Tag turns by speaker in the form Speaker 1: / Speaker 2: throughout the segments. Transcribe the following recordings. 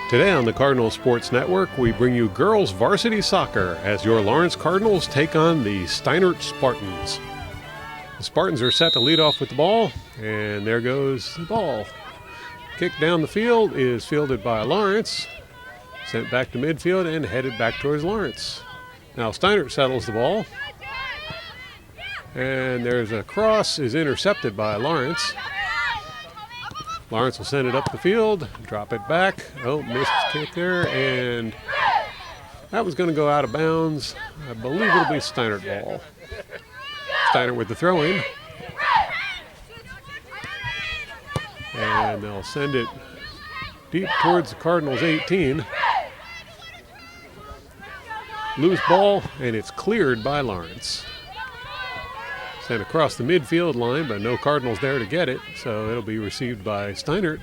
Speaker 1: Today on the Cardinal Sports Network, we bring you girls varsity soccer as your Lawrence Cardinals take on the Steinert Spartans. The Spartans are set to lead off with the ball, and there goes the ball. Kick down the field is fielded by Lawrence, sent back to midfield and headed back towards Lawrence. Now Steinert settles the ball, and there's a cross, is intercepted by Lawrence. Lawrence will send it up the field, drop it back. Oh, missed kick there, and that was going to go out of bounds. I believe it'll be Steinert ball. Steinert with the throw-in. And they'll send it deep towards the Cardinals' 18. Loose ball, and it's cleared by Lawrence. Sent across the midfield line, but no Cardinals there to get it, so it'll be received by Steinert.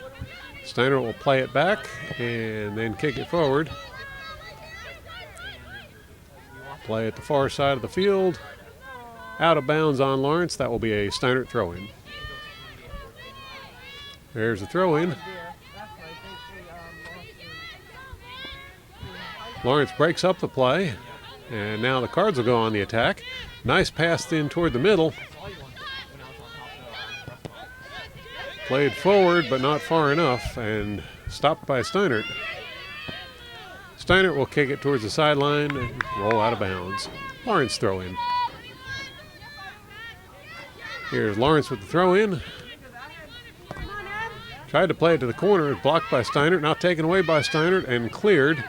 Speaker 1: Steinert will play it back and then kick it forward. Play at the far side of the field. Out of bounds on Lawrence. That will be a Steinert throw-in. There's a throw-in. Lawrence breaks up the play, and now the Cards will go on the attack. Nice pass in toward the middle. Played forward, but not far enough, and stopped by Steinert. Steinert will kick it towards the sideline and roll out of bounds. Lawrence throw in. Here's Lawrence with the throw in. Tried to play it to the corner, blocked by Steinert, now taken away by Steinert and cleared.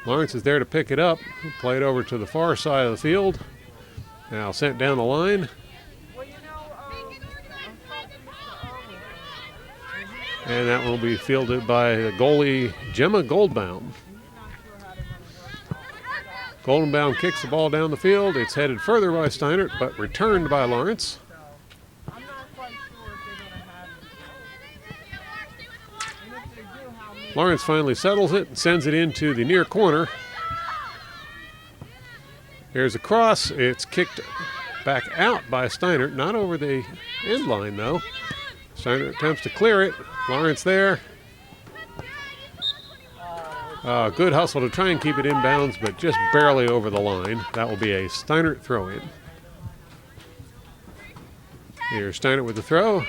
Speaker 1: Lawrence is there to pick it up. Play it over to the far side of the field. Now sent down the line. And that will be fielded by the goalie, Gemma Goldbaum. Goldenbaum kicks the ball down the field. It's headed further by Steinert, but returned by Lawrence. Lawrence finally settles it and sends it into the near corner. Here's a cross. It's kicked back out by Steinert, not over the end line though. Steinert attempts to clear it. Lawrence there. Good hustle to try and keep it inbounds, but just barely over the line. That will be a Steinert throw-in. Here's Steinert with the throw.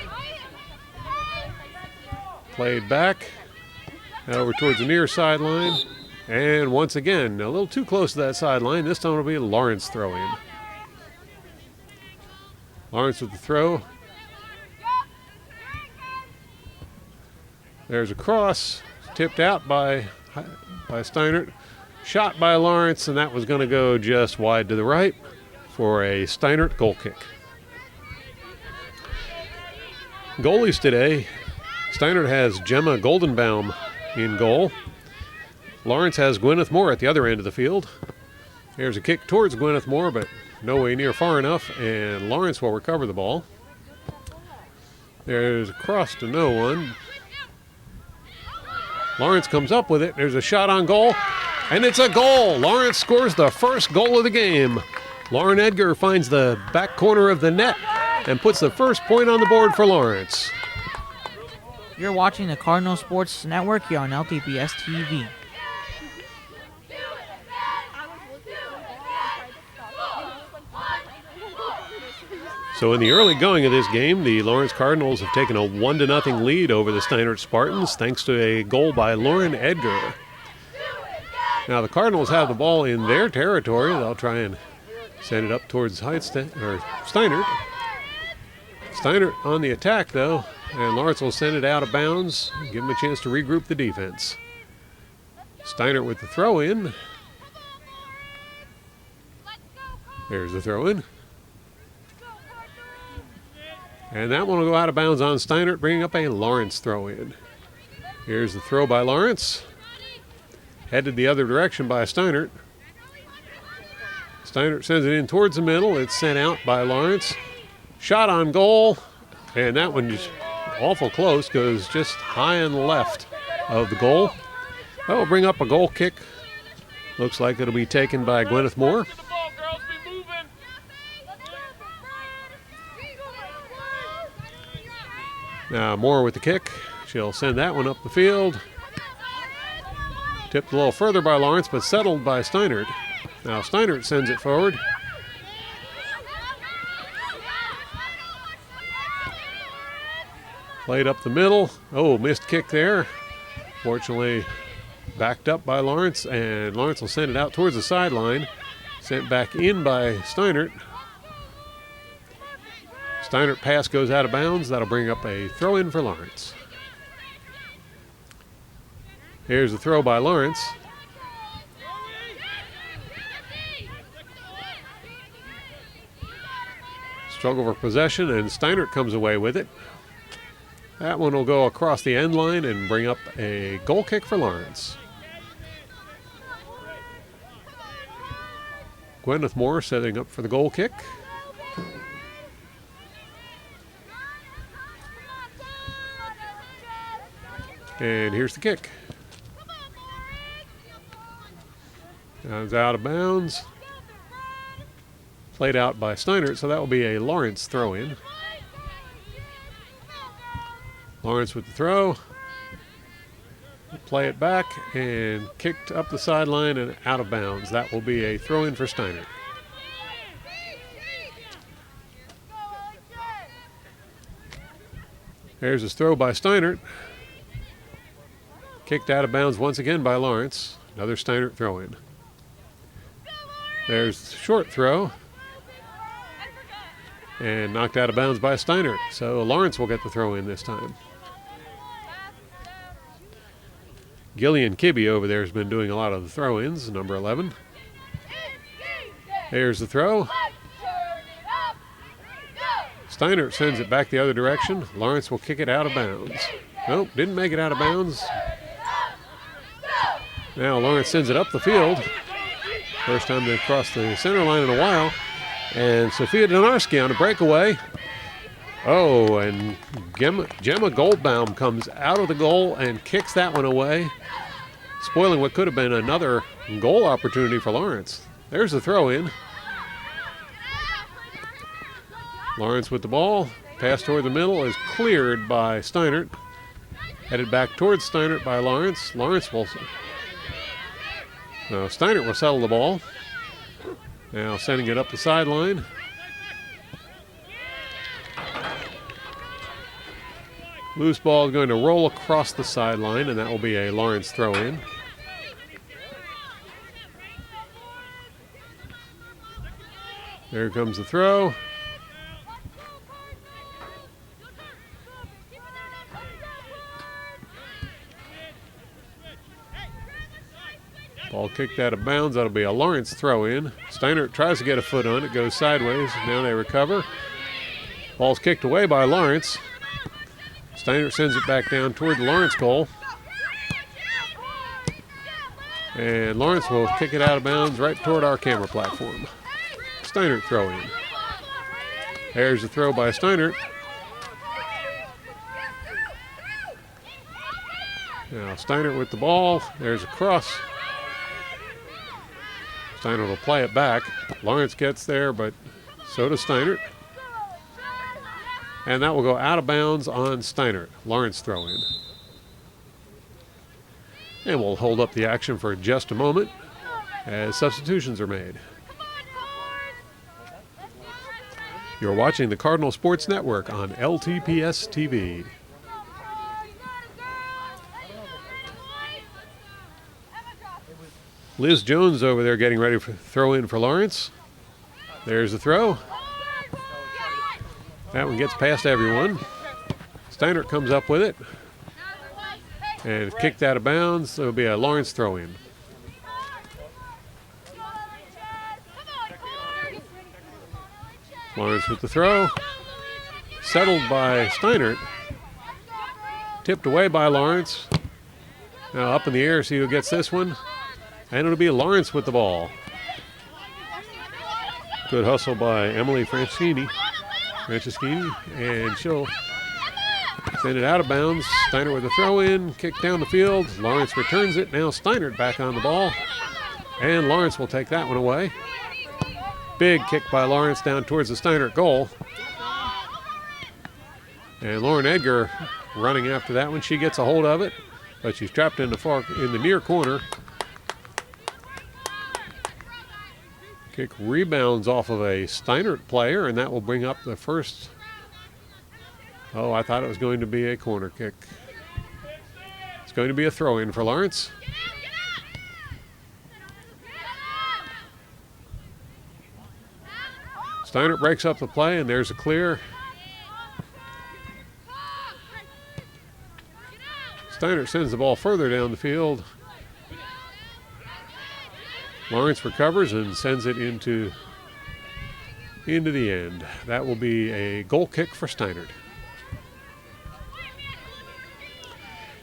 Speaker 1: Played back. Over towards the near sideline. And once again, a little too close to that sideline. This time it'll be a Lawrence throw-in. Lawrence with the throw. There's a cross. Tipped out by Steinert. Shot by Lawrence, and that was going to go just wide to the right for a Steinert goal kick. Goalies today. Steinert has Gemma Goldenbaum in goal. Lawrence has Gwyneth Moore at the other end of the field. Here's a kick towards Gwyneth Moore, but no way near far enough, and Lawrence will recover the ball. There's a cross to no one. Lawrence comes up with it. There's a shot on goal, and it's a goal. Lawrence scores the first goal of the game. Lauren Edgar finds the back corner of the net and puts the first point on the board for Lawrence.
Speaker 2: You're watching the Cardinal Sports Network here on LTPS TV.
Speaker 1: So in the early going of this game, the Lawrence Cardinals have taken a 1-0 lead over the Steinert Spartans thanks to a goal by Lauren Edgar. Now the Cardinals have the ball in their territory. They'll try and send it up towards Steinert. Steinert on the attack though. And Lawrence will send it out of bounds, give him a chance to regroup the defense. Steinert with the throw-in. There's the throw-in. And that one will go out of bounds on Steinert, bringing up a Lawrence throw-in. Here's the throw by Lawrence. Headed the other direction by Steinert. Steinert sends it in towards the middle. It's sent out by Lawrence. Shot on goal. And that one just awful close, goes just high on the left of the goal. That will bring up a goal kick. Looks like it'll be taken by Gwyneth Moore. Now Moore with the kick. She'll send that one up the field. Tipped a little further by Lawrence, but settled by Steinert. Now Steinert sends it forward. Played up the middle. Oh, missed kick there. Fortunately, backed up by Lawrence, and Lawrence will send it out towards the sideline. Sent back in by Steinert. Steinert pass goes out of bounds. That'll bring up a throw in for Lawrence. Here's the throw by Lawrence. Struggle for possession, and Steinert comes away with it. That one will go across the end line and bring up a goal kick for Lawrence. Gwyneth Moore setting up for the goal kick. And here's the kick. It's out of bounds. Played out by Steinert, so that will be a Lawrence throw-in. Lawrence with the throw. Play it back and kicked up the sideline and out of bounds. That will be a throw-in for Steinert. There's his throw by Steinert. Kicked out of bounds once again by Lawrence. Another Steinert throw-in. There's the short throw. And knocked out of bounds by Steinert. So Lawrence will get the throw-in this time. Gillian Kibbe over there has been doing a lot of the throw-ins, number 11. There's the throw. Steinert sends it back the other direction. Lawrence will kick it out of bounds. Nope, didn't make it out of bounds. Now Lawrence sends it up the field. First time they've crossed the center line in a while. And Sophia Donarski on a breakaway. Oh, and Gemma Goldbaum comes out of the goal and kicks that one away, spoiling what could have been another goal opportunity for Lawrence. There's the throw-in. Lawrence with the ball. Pass toward the middle is cleared by Steinert. Headed back towards Steinert by Lawrence. Steinert will settle the ball. Now sending it up the sideline. Loose ball is going to roll across the sideline, and that will be a Lawrence throw-in. There comes the throw. Ball kicked out of bounds. That'll be a Lawrence throw-in. Steinert tries to get a foot on it, goes sideways. Now they recover. Ball's kicked away by Lawrence. Steinert sends it back down toward the Lawrence goal. And Lawrence will kick it out of bounds right toward our camera platform. Steinert throw-in. There's the throw by Steinert. Now Steinert with the ball. There's a cross. Steinert will play it back. Lawrence gets there, but so does Steinert. And that will go out of bounds on Steinert. Lawrence throw in. And we'll hold up the action for just a moment as substitutions are made. You're watching the Cardinal Sports Network on LTPS TV. Liz Jones over there getting ready for throw in for Lawrence. There's the throw. That one gets past everyone. Steinert comes up with it. And it's kicked out of bounds. It'll be a Lawrence throw-in. Lawrence with the throw. Settled by Steinert. Tipped away by Lawrence. Now up in the air, see who gets this one. And it'll be Lawrence with the ball. Good hustle by Emily Franceschini, and she'll send it out of bounds. Steinert with a throw-in, kick down the field. Lawrence returns it. Now Steinert back on the ball. And Lawrence will take that one away. Big kick by Lawrence down towards the Steinert goal. And Lauren Edgar running after that one. She gets a hold of it. but she's trapped in the near corner. Kick rebounds off of a Steinert player, and that will bring up the first. Oh, I thought it was going to be a corner kick. It's going to be a throw-in for Lawrence. Steinert breaks up the play, and there's a clear. Steinert sends the ball further down the field. Lawrence recovers and sends it into the end. That will be a goal kick for Steinert.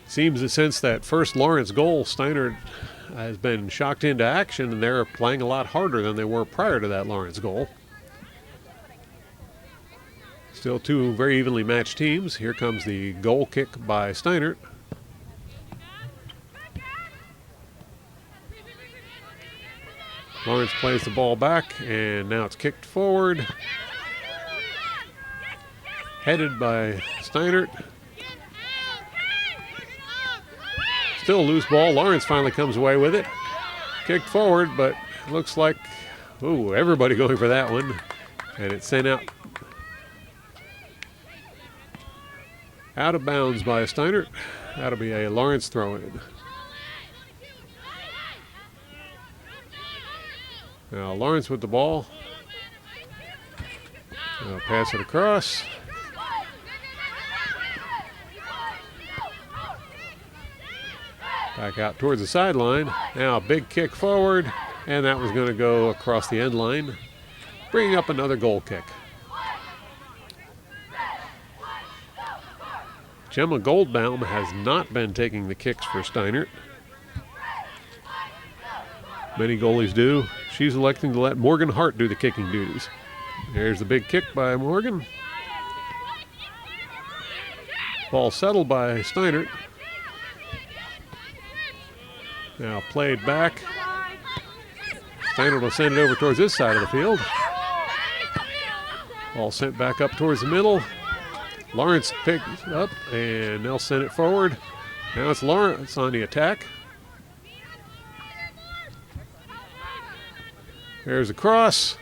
Speaker 1: Seems that since that first Lawrence goal, Steinert has been shocked into action, and they're playing a lot harder than they were prior to that Lawrence goal. Still two very evenly matched teams. Here comes the goal kick by Steinert. Lawrence plays the ball back, and now it's kicked forward. Headed by Steinert. Still a loose ball. Lawrence finally comes away with it. Kicked forward, but looks like, ooh, everybody going for that one. And it's sent out of bounds by Steinert. That'll be a Lawrence throw-in. Now Lawrence with the ball. Now pass it across. Back out towards the sideline. Now a big kick forward, and that was going to go across the end line, bringing up another goal kick. Gemma Goldbaum has not been taking the kicks for Steinert. Many goalies do. She's electing to let Morgan Hart do the kicking duties. There's the big kick by Morgan. Ball settled by Steinert. Now played back. Steinert will send it over towards this side of the field. Ball sent back up towards the middle. Lawrence picks it up, and they'll send it forward. Now it's Lawrence on the attack. There's a cross,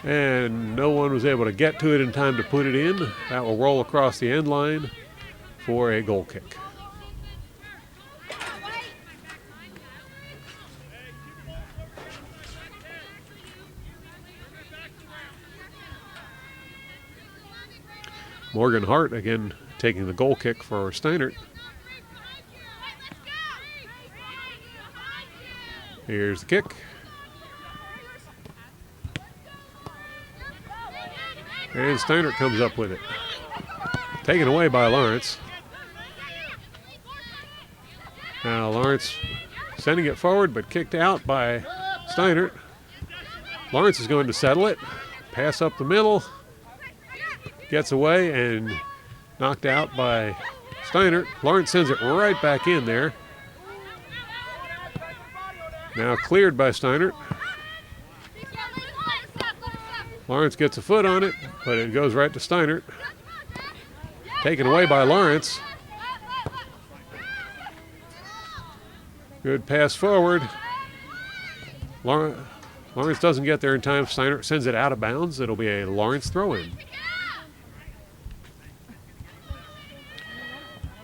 Speaker 1: and no one was able to get to it in time to put it in. That will roll across the end line for a goal kick. Morgan Hart again taking the goal kick for Steinert. Here's the kick. And Steinert comes up with it. Taken away by Lawrence. Now Lawrence sending it forward, but kicked out by Steinert. Lawrence is going to settle it. Pass up the middle. Gets away and knocked out by Steinert. Lawrence sends it right back in there. Now cleared by Steinert. Lawrence gets a foot on it, but it goes right to Steinert. Taken away by Lawrence. Good pass forward. Lawrence doesn't get there in time. Steinert sends it out of bounds. It'll be a Lawrence throw-in.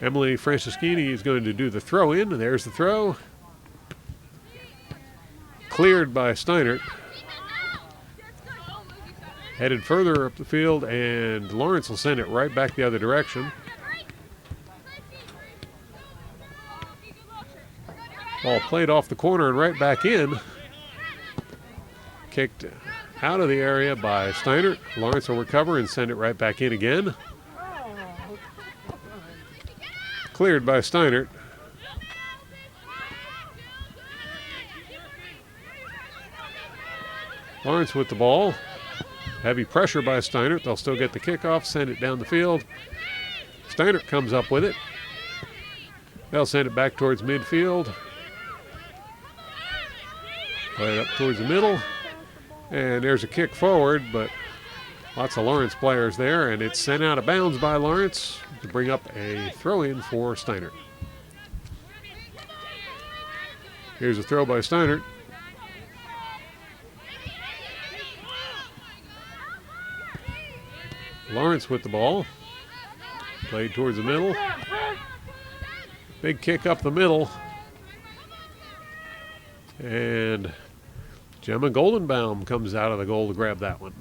Speaker 1: Emily Francischini is going to do the throw-in, and there's the throw. Cleared by Steinert. Headed further up the field, and Lawrence will send it right back the other direction. Ball played off the corner and right back in. Kicked out of the area by Steinert. Lawrence will recover and send it right back in again. Cleared by Steinert. Lawrence with the ball. Heavy pressure by Steinert. They'll still get the kickoff, send it down the field. Steinert comes up with it. They'll send it back towards midfield. Play it up towards the middle. And there's a kick forward, but lots of Lawrence players there, and it's sent out of bounds by Lawrence to bring up a throw-in for Steinert. Here's a throw by Steinert. Lawrence with the ball. Played towards the middle. Big kick up the middle. And Gemma Goldenbaum comes out of the goal to grab that one.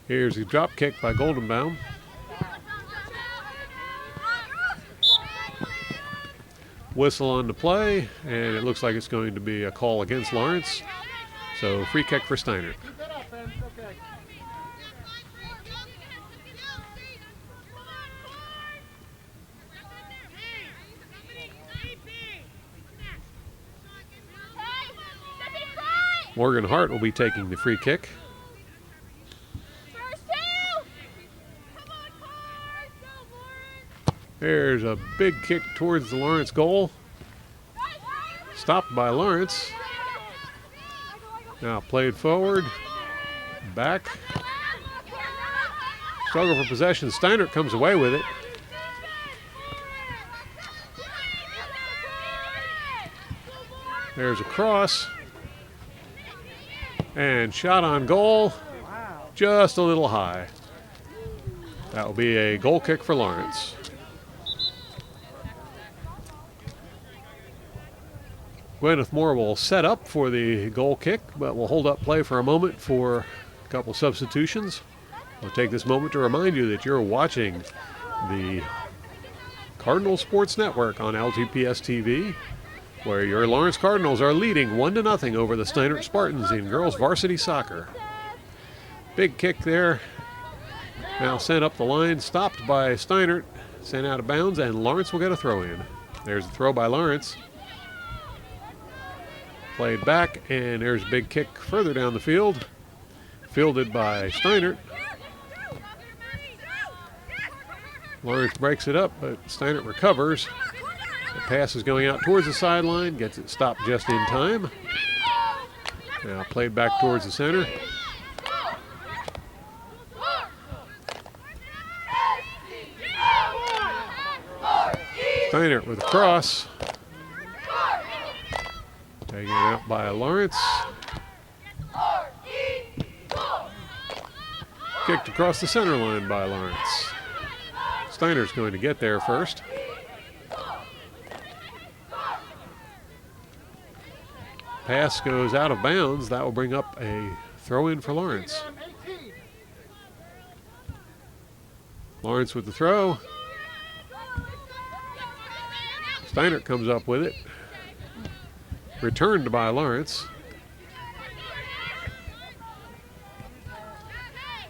Speaker 1: Here's a drop kick by Goldenbaum. Whistle on the play, and it looks like it's going to be a call against Lawrence. So free kick for Steinert. Morgan Hart will be taking the free kick. There's a big kick towards the Lawrence goal. Stopped by Lawrence. Now played forward. Back. Struggle for possession. Steinert comes away with it. There's a cross. And shot on goal. Just a little high. That will be a goal kick for Lawrence. Gwyneth Moore will set up for the goal kick, but will hold up play for a moment for a couple substitutions. I'll take this moment to remind you that you're watching the Cardinal Sports Network on LTPS TV, where your Lawrence Cardinals are leading 1-0 over the Steinert Spartans in girls varsity soccer. Big kick there. Now sent up the line, stopped by Steinert, sent out of bounds, and Lawrence will get a throw in. There's a throw by Lawrence. Played back, and there's a big kick further down the field. Fielded by Steinert. Lawrence breaks it up, but Steinert recovers. The pass is going out towards the sideline, gets it stopped just in time. Now played back towards the center. Steinert with a cross. Taken out by Lawrence. Kicked across the center line by Lawrence. Steinert's going to get there first. Pass goes out of bounds. That will bring up a throw in for Lawrence. Lawrence with the throw. Steinert comes up with it. Returned by Lawrence.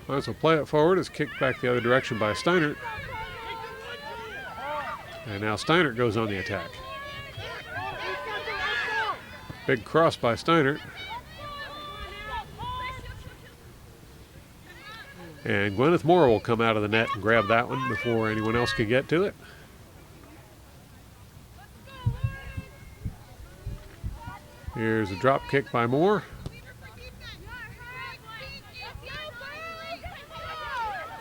Speaker 1: Lawrence will play it forward. It's kicked back the other direction by Steinert. And now Steinert goes on the attack. Big cross by Steinert. And Gwyneth Moore will come out of the net and grab that one before anyone else can get to it. Here's a drop kick by Moore.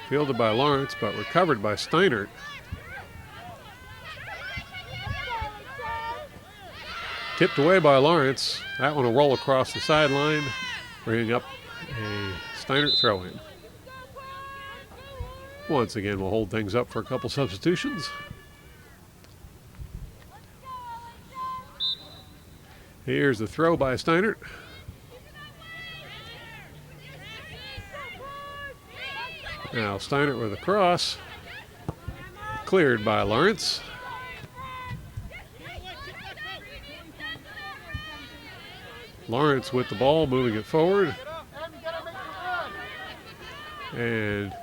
Speaker 1: Fielded by Lawrence, but recovered by Steinert. Tipped away by Lawrence. That one will roll across the sideline, bringing up a Steinert throw-in. Once again, we'll hold things up for a couple substitutions. Here's the throw by Steinert. Now Steinert with a cross. Cleared by Lawrence. Lawrence with the ball, moving it forward. And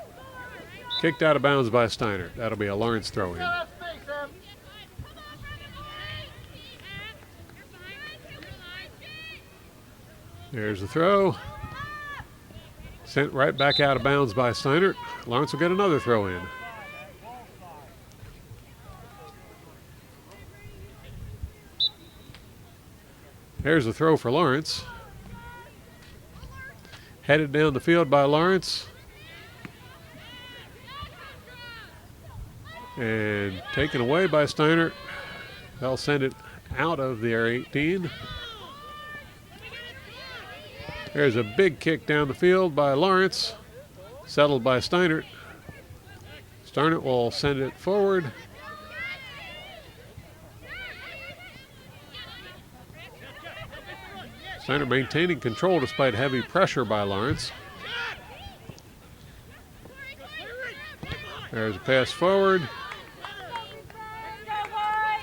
Speaker 1: kicked out of bounds by Steinert. That'll be a Lawrence throw-in. There's the throw. Sent right back out of bounds by Steinert. Lawrence will get another throw in. There's the throw for Lawrence. Headed down the field by Lawrence. And taken away by Steinert. They'll send it out of their 18. There's a big kick down the field by Lawrence, settled by Steinert. Steinert will send it forward. Steinert maintaining control despite heavy pressure by Lawrence. There's a pass forward.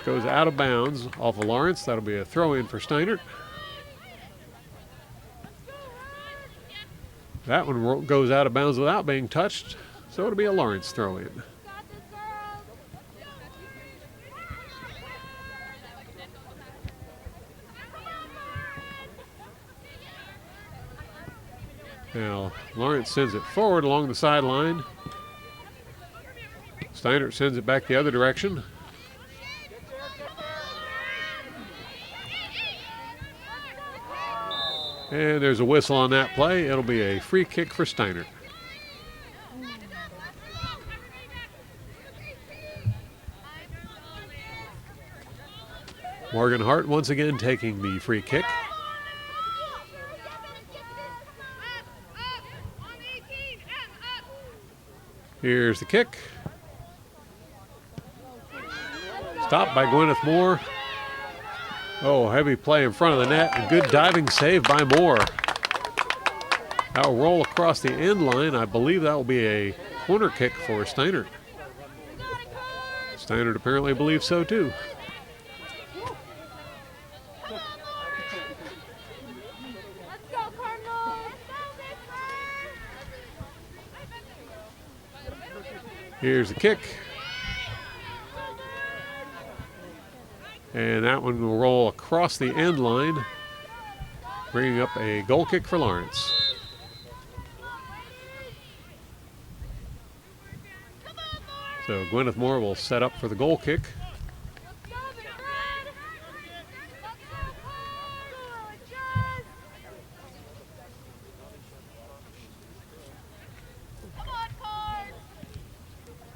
Speaker 1: Goes out of bounds off of Lawrence. That'll be a throw-in for Steinert. That one goes out of bounds without being touched, so it'll be a Lawrence throw-in. Now, Lawrence sends it forward along the sideline. Steinert sends it back the other direction. And there's a whistle on that play. It'll be a free kick for Steinert. Morgan Hart once again taking the free kick. Here's the kick. Stopped by Gwyneth Moore. Oh, heavy play in front of the net. A good diving save by Moore. That'll roll across the end line. I believe that will be a corner kick for Steinert. Steinert apparently believes so too. Here's the kick. And that one will roll across the end line, bringing up a goal kick for Lawrence. So Gwyneth Moore will set up for the goal kick.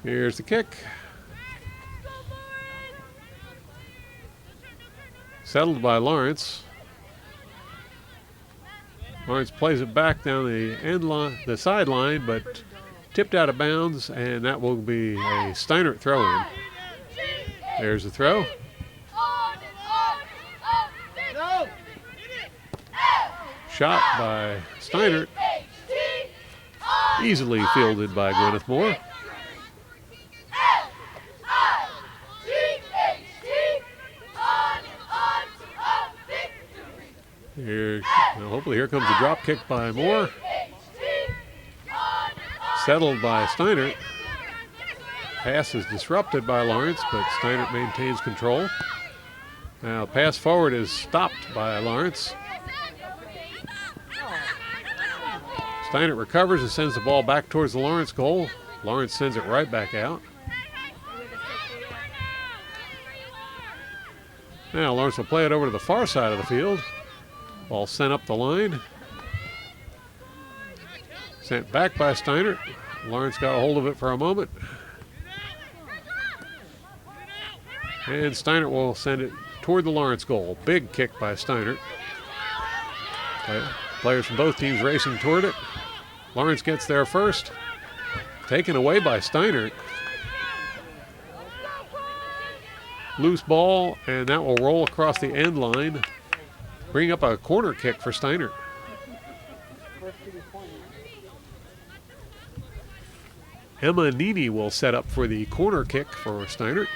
Speaker 1: Here's the kick. Settled by Lawrence. Lawrence plays it back down the end line, the sideline, but tipped out of bounds, and that will be a Steinert throw-in. There's the throw. Shot by Steinert. Easily fielded by Gwyneth Moore. Here, well, hopefully here comes a drop kick by Moore. Settled by Steinert. Pass is disrupted by Lawrence, but Steinert maintains control. Now pass forward is stopped by Lawrence. Steinert recovers and sends the ball back towards the Lawrence goal. Lawrence sends it right back out. Now Lawrence will play it over to the far side of the field. Ball sent up the line. Sent back by Steinert. Lawrence got a hold of it for a moment. And Steinert will send it toward the Lawrence goal. Big kick by Steinert. Players from both teams racing toward it. Lawrence gets there first. Taken away by Steinert. Loose ball, and that will roll across the end line. Bring up a corner kick for Steinert. Emma Nini will set up for the corner kick for Steinert.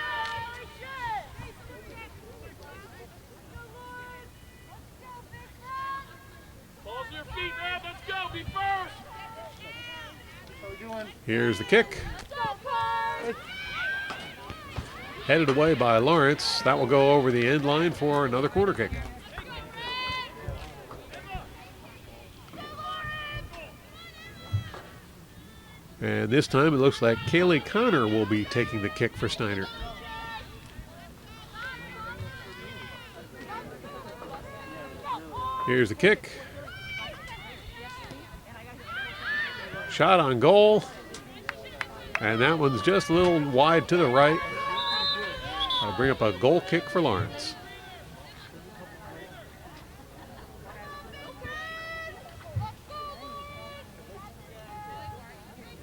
Speaker 1: Here's the kick. Headed away by Lawrence. That will go over the end line for another corner kick. And this time it looks like Kaylee Connor will be taking the kick for Steinert. Here's the kick. Shot on goal. And that one's just a little wide to the right. That'll bring up a goal kick for Lawrence.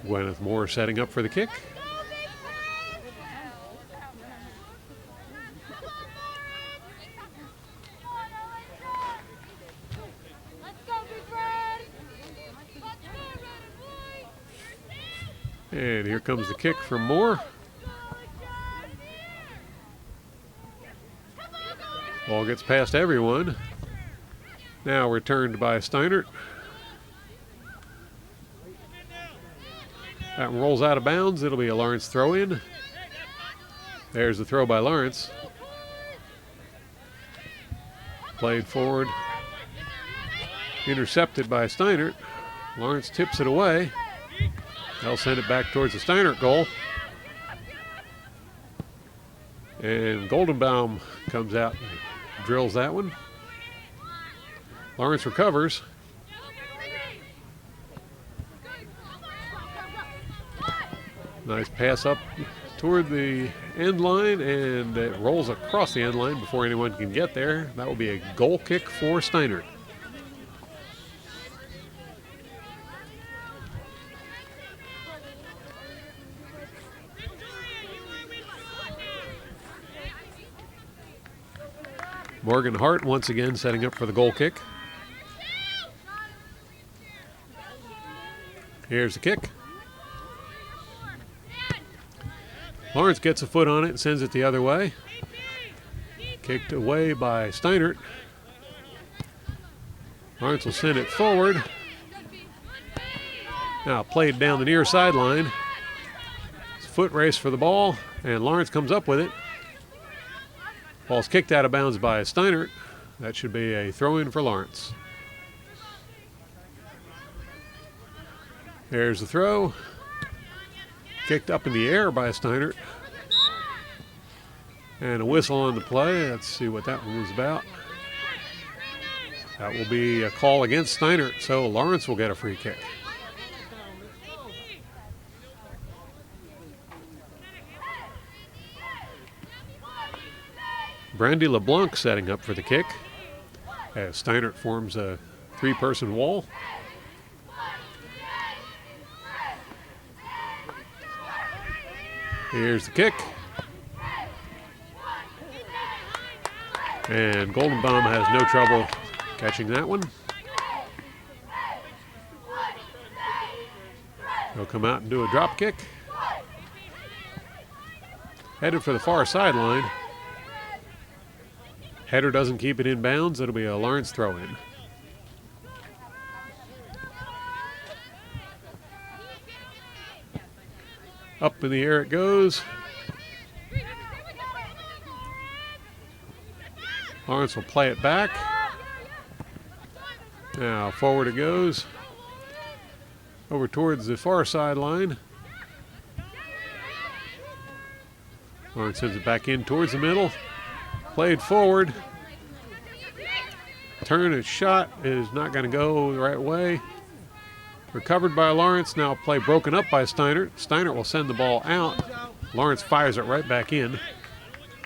Speaker 1: Gwyneth Moore setting up for the kick. And here comes the kick from Moore. Ball gets past everyone. Now returned by Steinert. That one rolls out of bounds. It'll be a Lawrence throw in. There's the throw by Lawrence. Played forward. Intercepted by Steinert. Lawrence tips it away. They'll send it back towards the Steinert goal. And Goldenbaum comes out and drills that one. Lawrence recovers. Nice pass up toward the end line, and it rolls across the end line before anyone can get there. That will be a goal kick for Steinert. Morgan Hart once again setting up for the goal kick. Here's the kick. Lawrence gets a foot on it and sends it the other way. Kicked away by Steinert. Lawrence will send it forward. Now played down the near sideline. It's a foot race for the ball, and Lawrence comes up with it. Ball's kicked out of bounds by Steinert. That should be a throw-in for Lawrence. There's the throw. Kicked up in the air by Steinert. And a whistle on the play. Let's see what that one was about. That will be a call against Steinert, so Lawrence will get a free kick. Brandy LeBlanc setting up for the kick as Steinert forms a three-person wall. Here's the kick. And Goldenbaum has no trouble catching that one. He'll come out and do a drop kick. Headed for the far sideline. Header doesn't keep it in bounds. It'll be a Lawrence throw-in. Up in the air it goes. Lawrence will play it back. Now forward it goes. Over towards the far sideline. Lawrence sends it back in towards the middle. Played forward. Turn and shot is not going to go the right way. Recovered by Lawrence. Now play broken up by Steinert. Steinert will send the ball out. Lawrence fires it right back in.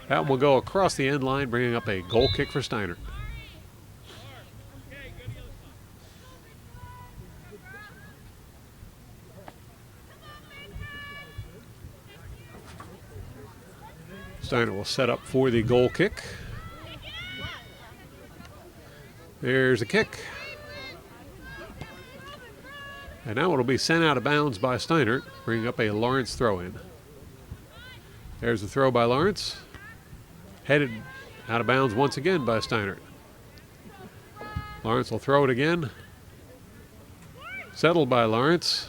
Speaker 1: That one will go across the end line, bringing up a goal kick for Steinert. Steinert will set up for the goal kick. There's a kick. And now it'll be sent out of bounds by Steinert, bringing up a Lawrence throw-in. There's the throw by Lawrence. Headed out of bounds once again by Steinert. Lawrence will throw it again. Settled by Lawrence.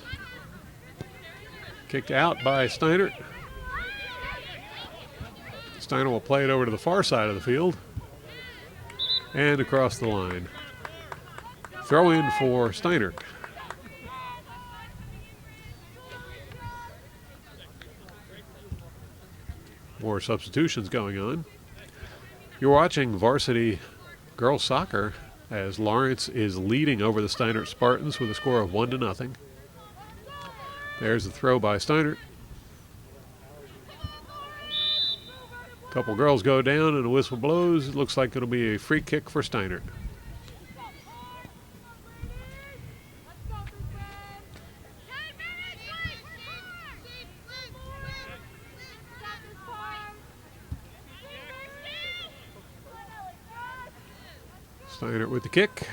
Speaker 1: Kicked out by Steinert. Steinert will play it over to the far side of the field and across the line. Throw in for Steinert. More substitutions going on. You're watching varsity girls soccer as Lawrence is leading over the Steinert Spartans with a score of 1-0. There's the throw by Steinert. Couple girls go down and a whistle blows. It looks like it'll be a free kick for Steinert. Steinert with the kick.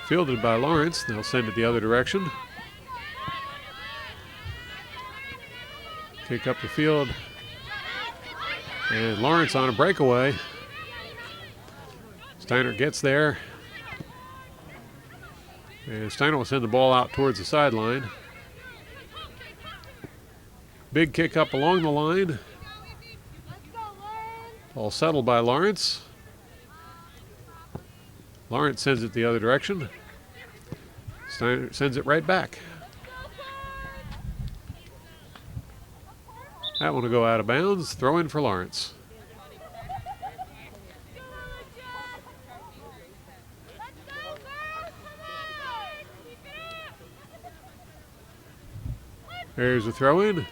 Speaker 1: Fielded by Lawrence. They'll send it the other direction. Kick up the field. And Lawrence on a breakaway. Steinert gets there. And Steinert will send the ball out towards the sideline. Big kick up along the line. Ball settled by Lawrence. Lawrence sends it the other direction. Steinert sends it right back. That one will go out of bounds. Throw in for Lawrence. There's a throw in.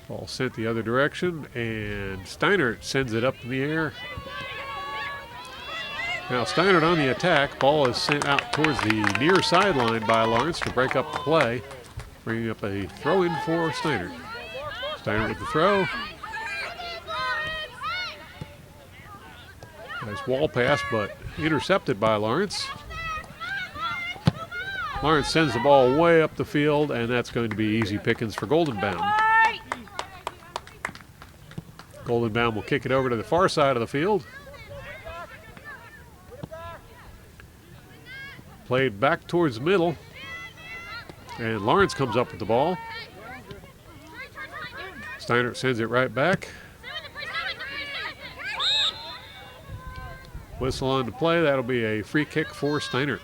Speaker 1: Ball sent the other direction, and Steinert sends it up in the air. Now Steinert on the attack. Ball is sent out towards the near sideline by Lawrence to break up the play, bringing up a throw in for Steinert. Steinert with the throw. Nice wall pass, but intercepted by Lawrence. Lawrence sends the ball way up the field, and that's going to be easy pickings for Goldenbaum. Goldenbaum will kick it over to the far side of the field. Played back towards the middle. And Lawrence comes up with the ball. Steinert sends it right back. Whistle on to play. That'll be a free kick for Steinert.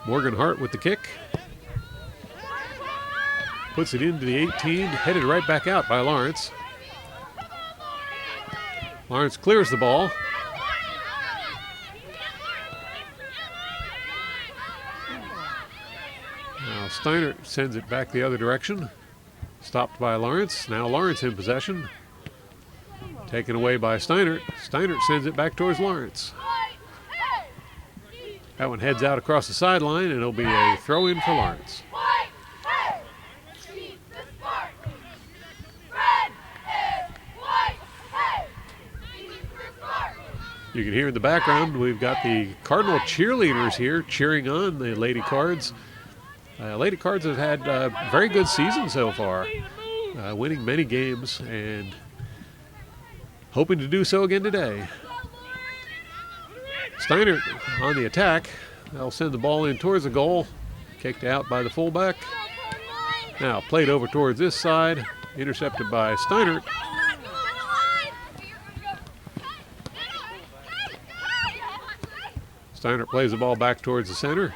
Speaker 1: Morgan Hart with the kick. Puts it into the 18, headed right back out by Lawrence. Lawrence clears the ball. Now Steinert sends it back the other direction. Stopped by Lawrence. Now Lawrence in possession. Taken away by Steinert. Steinert sends it back towards Lawrence. That one heads out across the sideline, and it'll be a throw in for Lawrence. You can hear in the background, we've got the Cardinal cheerleaders here cheering on the Lady Cards. Lady Cards have had a very good season so far, winning many games and hoping to do so again today. Steinert on the attack. They'll send the ball in towards the goal. Kicked out by the fullback. Now played over towards this side. Intercepted by Steinert. Steinert plays the ball back towards the center.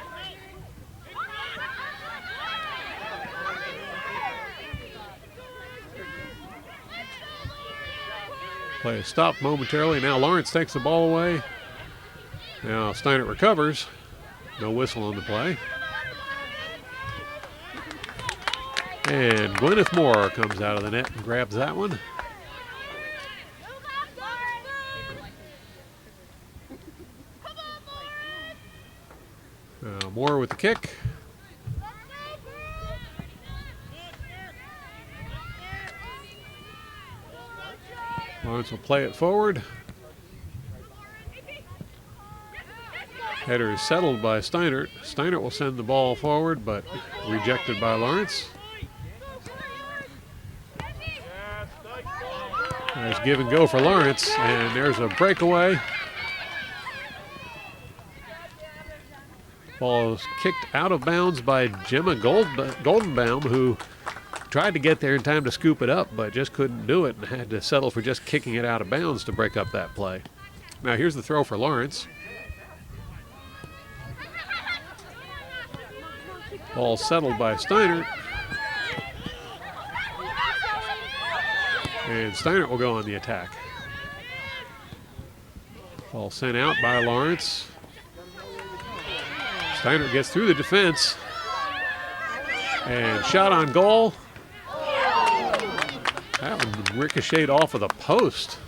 Speaker 1: Play stopped momentarily. Now Lawrence takes the ball away. Now Steinert recovers. No whistle on the play. And Gwyneth Moore comes out of the net and grabs that one. Moore with the kick. Lawrence will play it forward. Header is settled by Steinert. Steinert will send the ball forward, but rejected by Lawrence. There's give and go for Lawrence, and there's a breakaway. Ball is kicked out of bounds by Gemma Goldenbaum, who tried to get there in time to scoop it up, but just couldn't do it and had to settle for just kicking it out of bounds to break up that play. Now here's the throw for Lawrence. Ball settled by Steinert. And Steinert will go on the attack. Ball sent out by Lawrence. Steinert gets through the defense. And shot on goal. That one ricocheted off of the post.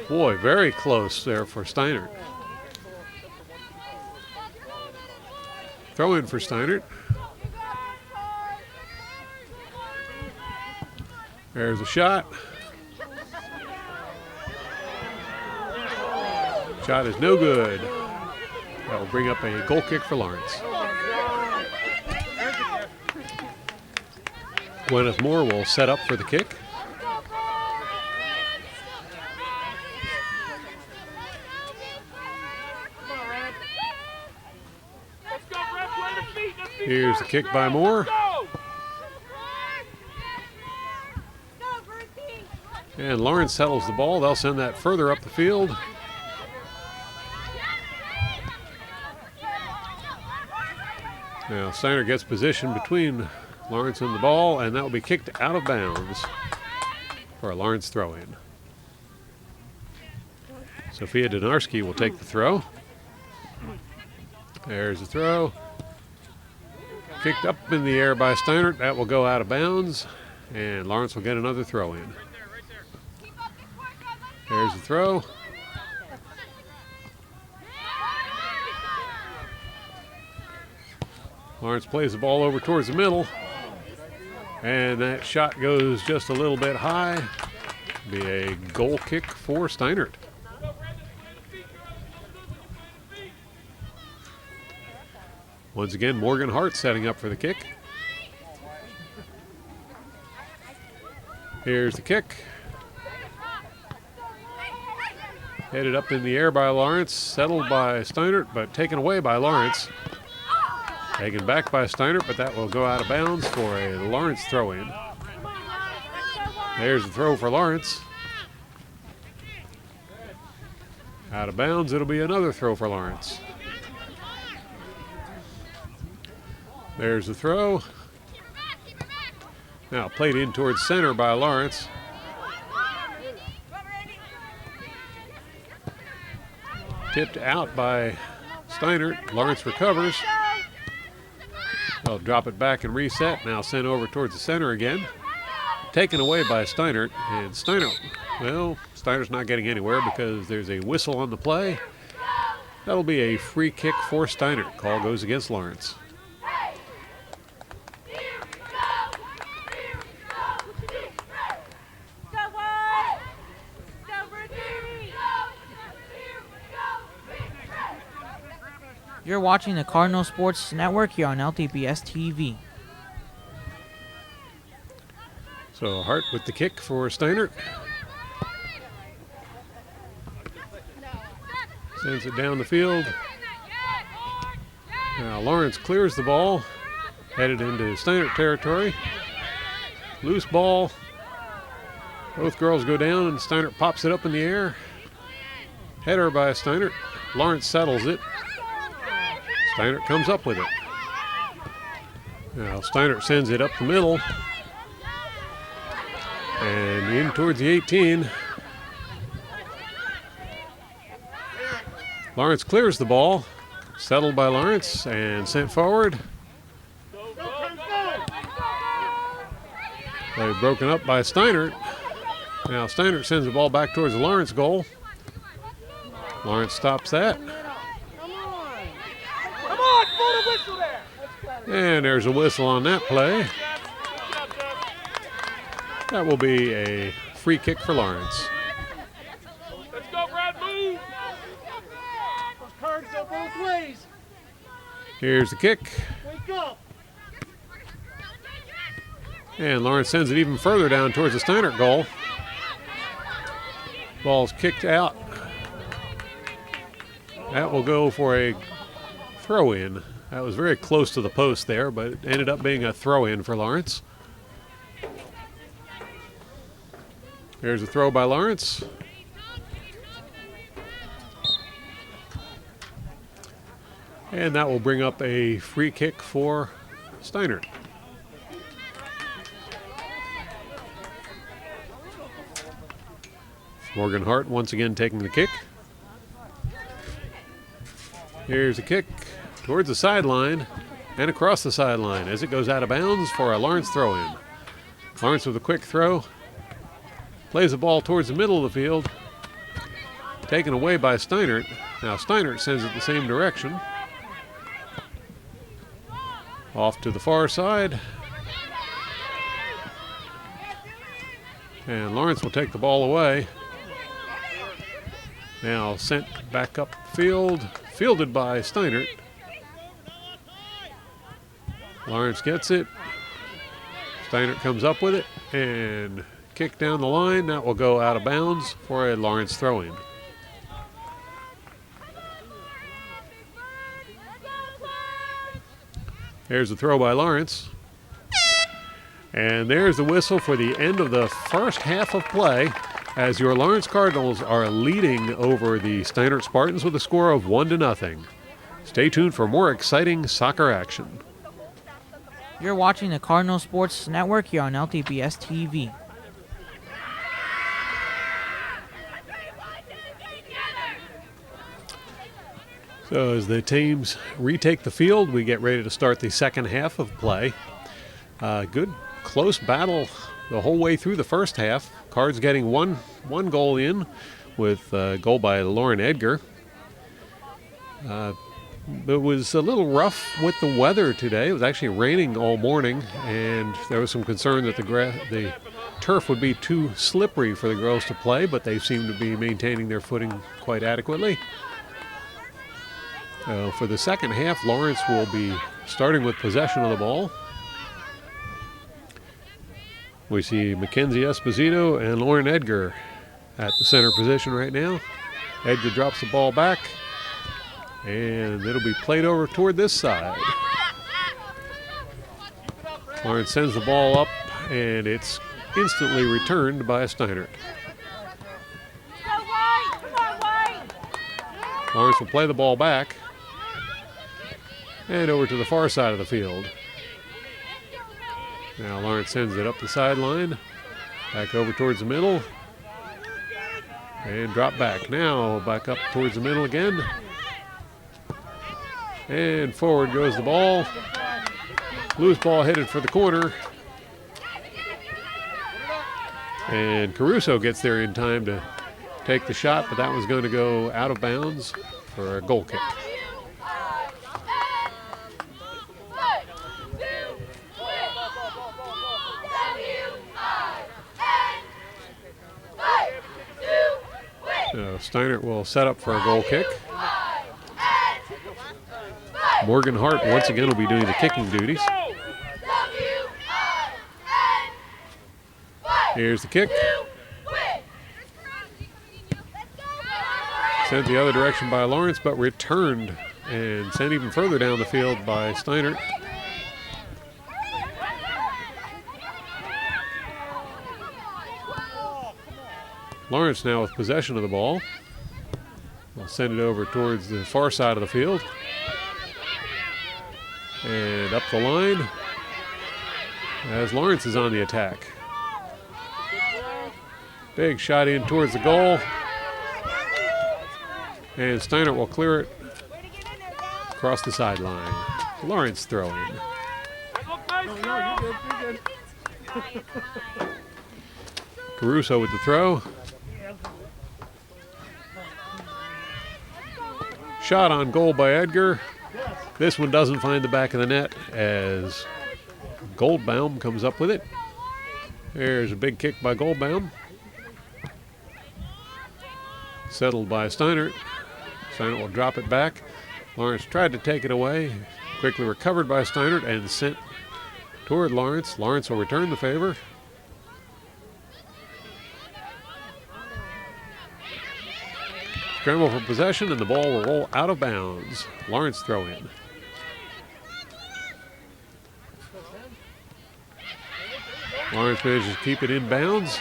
Speaker 1: Boy, very close there for Steinert. Throw in for Steinert. There's a shot. Shot is no good. That will bring up a goal kick for Lawrence. Gwyneth Moore will set up for the kick. Here's the kick by Moore. And Lawrence settles the ball. They'll send that further up the field. Now Steinert gets position between Lawrence and the ball, and that will be kicked out of bounds for a Lawrence throw-in. Sophia Donarski will take the throw. There's the throw. Kicked up in the air by Steinert. That will go out of bounds, and Lawrence will get another throw-in. There's the throw. Lawrence plays the ball over towards the middle, and that shot goes just a little bit high. Be a goal kick for Steinert. Once again, Morgan Hart setting up for the kick. Here's the kick. Headed up in the air by Lawrence, settled by Steinert, but taken away by Lawrence. Taken back by Steinert, but that will go out of bounds for a Lawrence throw-in. There's the throw for Lawrence. Out of bounds, it'll be another throw for Lawrence. There's the throw. Now played in towards center by Lawrence. Tipped out by Steinert. Lawrence recovers. They'll drop it back and reset. Now sent over towards the center again. Taken away by Steinert. And Steinert, well, Steinert's not getting anywhere because there's a whistle on the play. That'll be a free kick for Steinert. Call goes against Lawrence.
Speaker 2: You're watching the Cardinal Sports Network here on LTPS TV.
Speaker 1: So Hart with the kick for Steinert. Sends it down the field. Now Lawrence clears the ball. Headed into Steinert territory. Loose ball. Both girls go down and Steinert pops it up in the air. Header by Steinert. Lawrence settles it. Steinert comes up with it. Now Steinert sends it up the middle. And in towards the 18. Lawrence clears the ball. Settled by Lawrence and sent forward. Play broken up by Steinert. Now Steinert sends the ball back towards the Lawrence goal. Lawrence stops that. And there's a whistle on that play. That will be a free kick for Lawrence.
Speaker 3: Let's go, Brad, move! Those cards go both ways.
Speaker 1: Here's the kick.
Speaker 3: Wake up!
Speaker 1: And Lawrence sends it even further down towards the Steinert goal. Ball's kicked out. That will go for a throw-in. That was very close to the post there, but it ended up being a throw-in for Lawrence. Here's a throw by Lawrence. And that will bring up a free kick for Steinert. Morgan Hart once again taking the kick. Here's a kick towards the sideline and across the sideline as it goes out of bounds for a Lawrence throw-in. Lawrence with a quick throw. Plays the ball towards the middle of the field. Taken away by Steinert. Now Steinert sends it the same direction. Off to the far side. And Lawrence will take the ball away. Now sent back up the field. Fielded by Steinert. Lawrence gets it. Steinert comes up with it and kick down the line. That will go out of bounds for a Lawrence throw-in. There's the throw by Lawrence. And there's the whistle for the end of the first half of play as your Lawrence Cardinals are leading over the Steinert Spartans with a score of 1-0. Stay tuned for more exciting soccer action.
Speaker 2: You're watching the Cardinal Sports Network here on LTPS TV.
Speaker 1: So as the teams retake the field, we get ready to start the second half of play. Good close battle the whole way through the first half. Cards getting one goal in with a goal by Lauren Edgar. It was a little rough with the weather today. It was actually raining all morning, and there was some concern that the turf would be too slippery for the girls to play, but they seem to be maintaining their footing quite adequately. For the second half, Lawrence will be starting with possession of the ball. We see Mackenzie Esposito and Lauren Edgar at the center position right now. Edgar drops the ball back, and it'll be played over toward this side. Lawrence sends the ball up, and it's instantly returned by Steinert. Lawrence will play the ball back and over to the far side of the field. Now Lawrence sends it up the sideline, back over towards the middle, and drop back. Now back up towards the middle again. And forward goes the ball. Loose ball headed for the corner. And Caruso gets there in time to take the shot, but that was going to go out of bounds for a goal kick. So Steinert will set up for a goal kick. Morgan Hart once again will be doing the kicking duties. Here's the kick. Sent the other direction by Lawrence, but returned and sent even further down the field by Steinert. Lawrence now with possession of the ball. We'll send it over towards the far side of the field. And up the line as Lawrence is on the attack. Big shot in towards the goal. And Steinert will clear it across the sideline. Lawrence throwing. Caruso with the throw. Shot on goal by Edgar. This one doesn't find the back of the net as Goldbaum comes up with it. There's a big kick by Goldbaum. Settled by Steinert. Steinert will drop it back. Lawrence tried to take it away. Quickly recovered by Steinert and sent toward Lawrence. Lawrence will return the favor. Scramble for possession, and the ball will roll out of bounds. Lawrence throw in. Lawrence manages to keep it in bounds.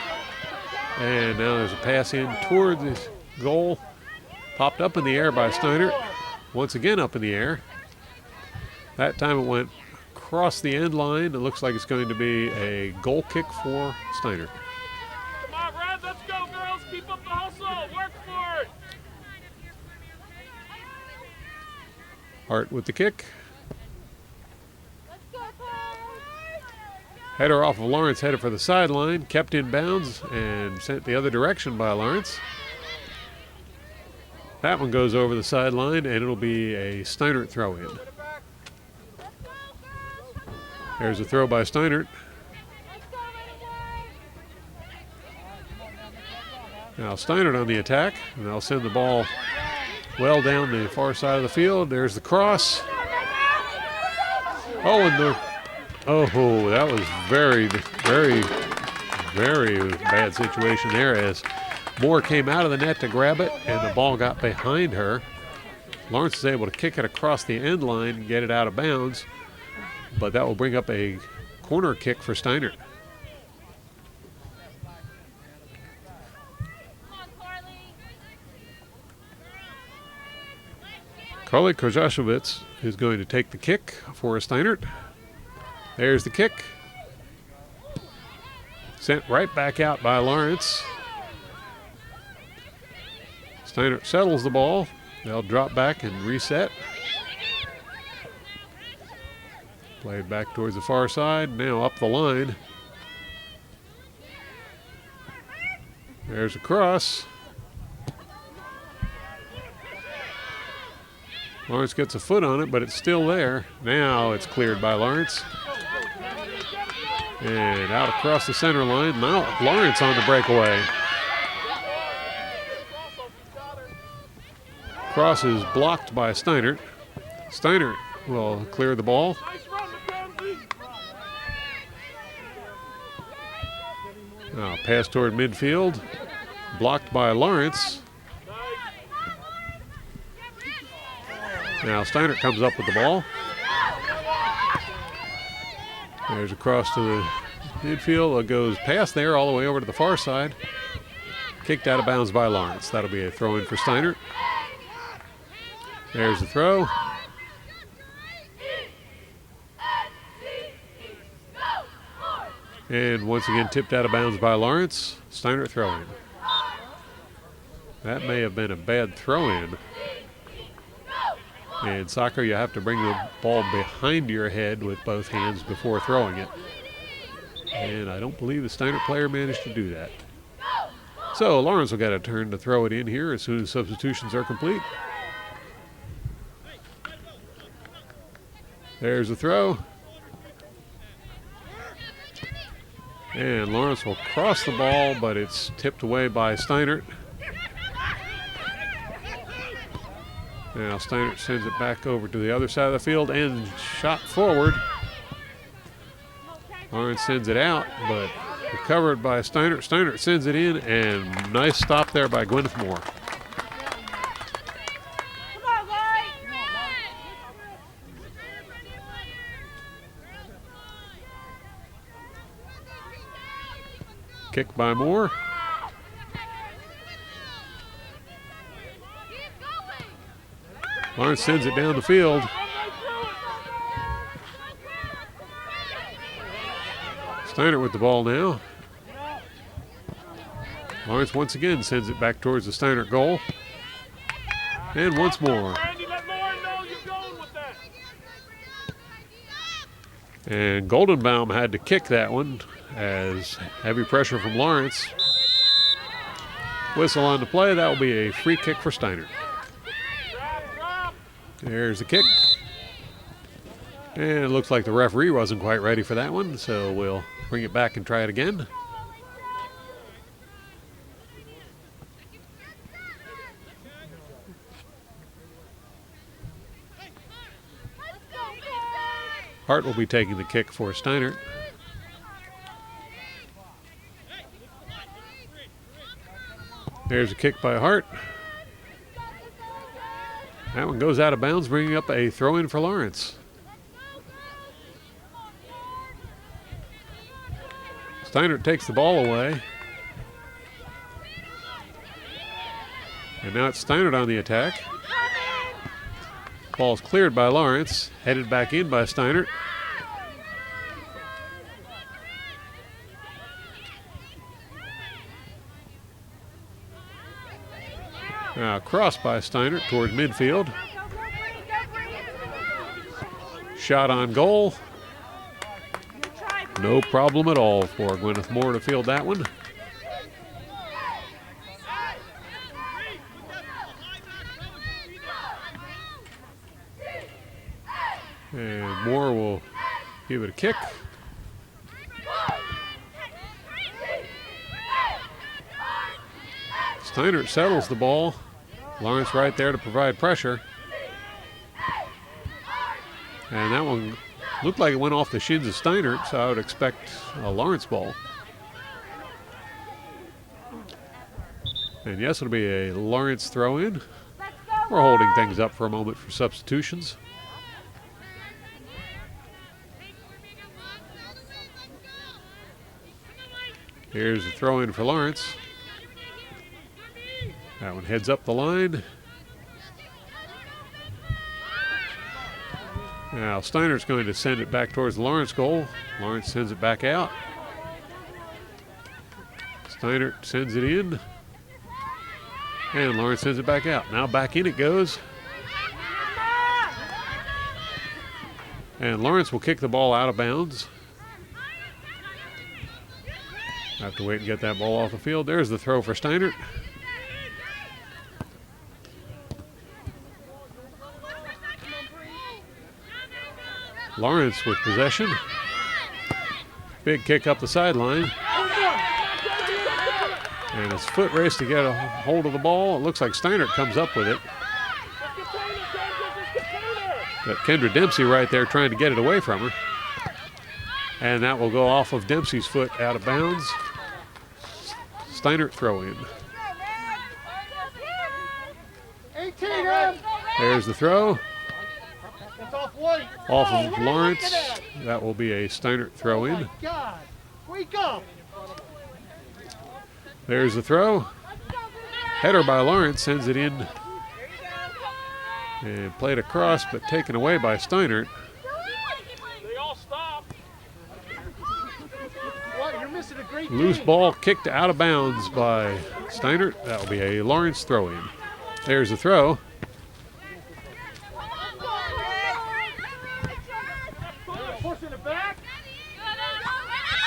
Speaker 1: And now there's a pass in toward the goal. Popped up in the air by Steinert. Once again up in the air. That time it went across the end line. It looks like it's going to be a goal kick for Steinert.
Speaker 3: Come on, Brad, let's go, girls. keep up the hustle. Work for it.
Speaker 1: Hart with the kick. Header off of Lawrence, headed for the sideline, kept in bounds and sent the other direction by Lawrence. That one goes over the sideline, and it'll be a Steinert throw-in. There's a throw by Steinert. Now Steinert on the attack, and they'll send the ball well down the far side of the field. There's the cross. Oh, and that was very, very, very bad situation there as Moore came out of the net to grab it, and the ball got behind her. Lawrence is able to kick it across the end line and get it out of bounds, but that will bring up a corner kick for Steinert. Carly Kozaszewicz is going to take the kick for Steinert. There's the kick. Sent right back out by Lawrence. Steinert settles the ball. They'll drop back and reset. Played back towards the far side. Now up the line. There's a cross. Lawrence gets a foot on it, but it's still there. Now it's cleared by Lawrence. And out across the center line. Now Lawrence on the breakaway. Cross is blocked by Steinert. Steinert will clear the ball. Now pass toward midfield. Blocked by Lawrence. Now Steinert comes up with the ball. There's a cross to the midfield. It goes past there all the way over to the far side. Kicked out of bounds by Lawrence. That'll be a throw in for Steinert. There's the throw. And once again tipped out of bounds by Lawrence. Steinert throw in. That may have been a bad throw in. In soccer, you have to bring the ball behind your head with both hands before throwing it. And I don't believe the Steinert player managed to do that. So Lawrence will get a turn to throw it in here as soon as substitutions are complete. There's the throw. And Lawrence will cross the ball, but it's tipped away by Steinert. Now Steinert sends it back over to the other side of the field and shot forward. Lawrence sends it out, but recovered by Steinert. Steinert sends it in, and nice stop there by Gwyneth Moore. Kick by Moore. Lawrence sends it down the field. Steinert with the ball now. Lawrence once again sends it back towards the Steinert goal. And once more. And Goldenbaum had to kick that one as heavy pressure from Lawrence. Whistle on the play. That will be a free kick for Steinert. There's the kick. And it looks like the referee wasn't quite ready for that one, so we'll bring it back and try it again. Hart will be taking the kick for Steinert. There's a kick by Hart. That one goes out of bounds, bringing up a throw-in for Lawrence. Steinert takes the ball away. And now it's Steinert on the attack. Ball's cleared by Lawrence, headed back in by Steinert. Now cross by Steinert toward midfield. Shot on goal. No problem at all for Gwyneth Moore to field that one. And Moore will give it a kick. Steinert settles the ball. Lawrence right there to provide pressure. And that one looked like it went off the shins of Steinert, so I would expect a Lawrence ball. And yes, it'll be a Lawrence throw in. We're holding things up for a moment for substitutions. Here's the throw in for Lawrence. That one heads up the line. Now Steinert's going to send it back towards the Lawrence goal. Lawrence sends it back out. Steinert sends it in. And Lawrence sends it back out. Now back in it goes. And Lawrence will kick the ball out of bounds. Have to wait and get that ball off the field. There's the throw for Steinert. Lawrence with possession. Big kick up the sideline. And his foot race to get a hold of the ball. It looks like Steinert comes up with it. Got Kendra Dempsey right there trying to get it away from her. And that will go off of Dempsey's foot out of bounds. Steinert throw in. There's the throw. Off of Lawrence. That will be a Steinert throw in. There's the throw. Header by Lawrence sends it in. And played across, but taken away by Steinert. Loose ball kicked out of bounds by Steinert. That will be a Lawrence throw in. There's the throw.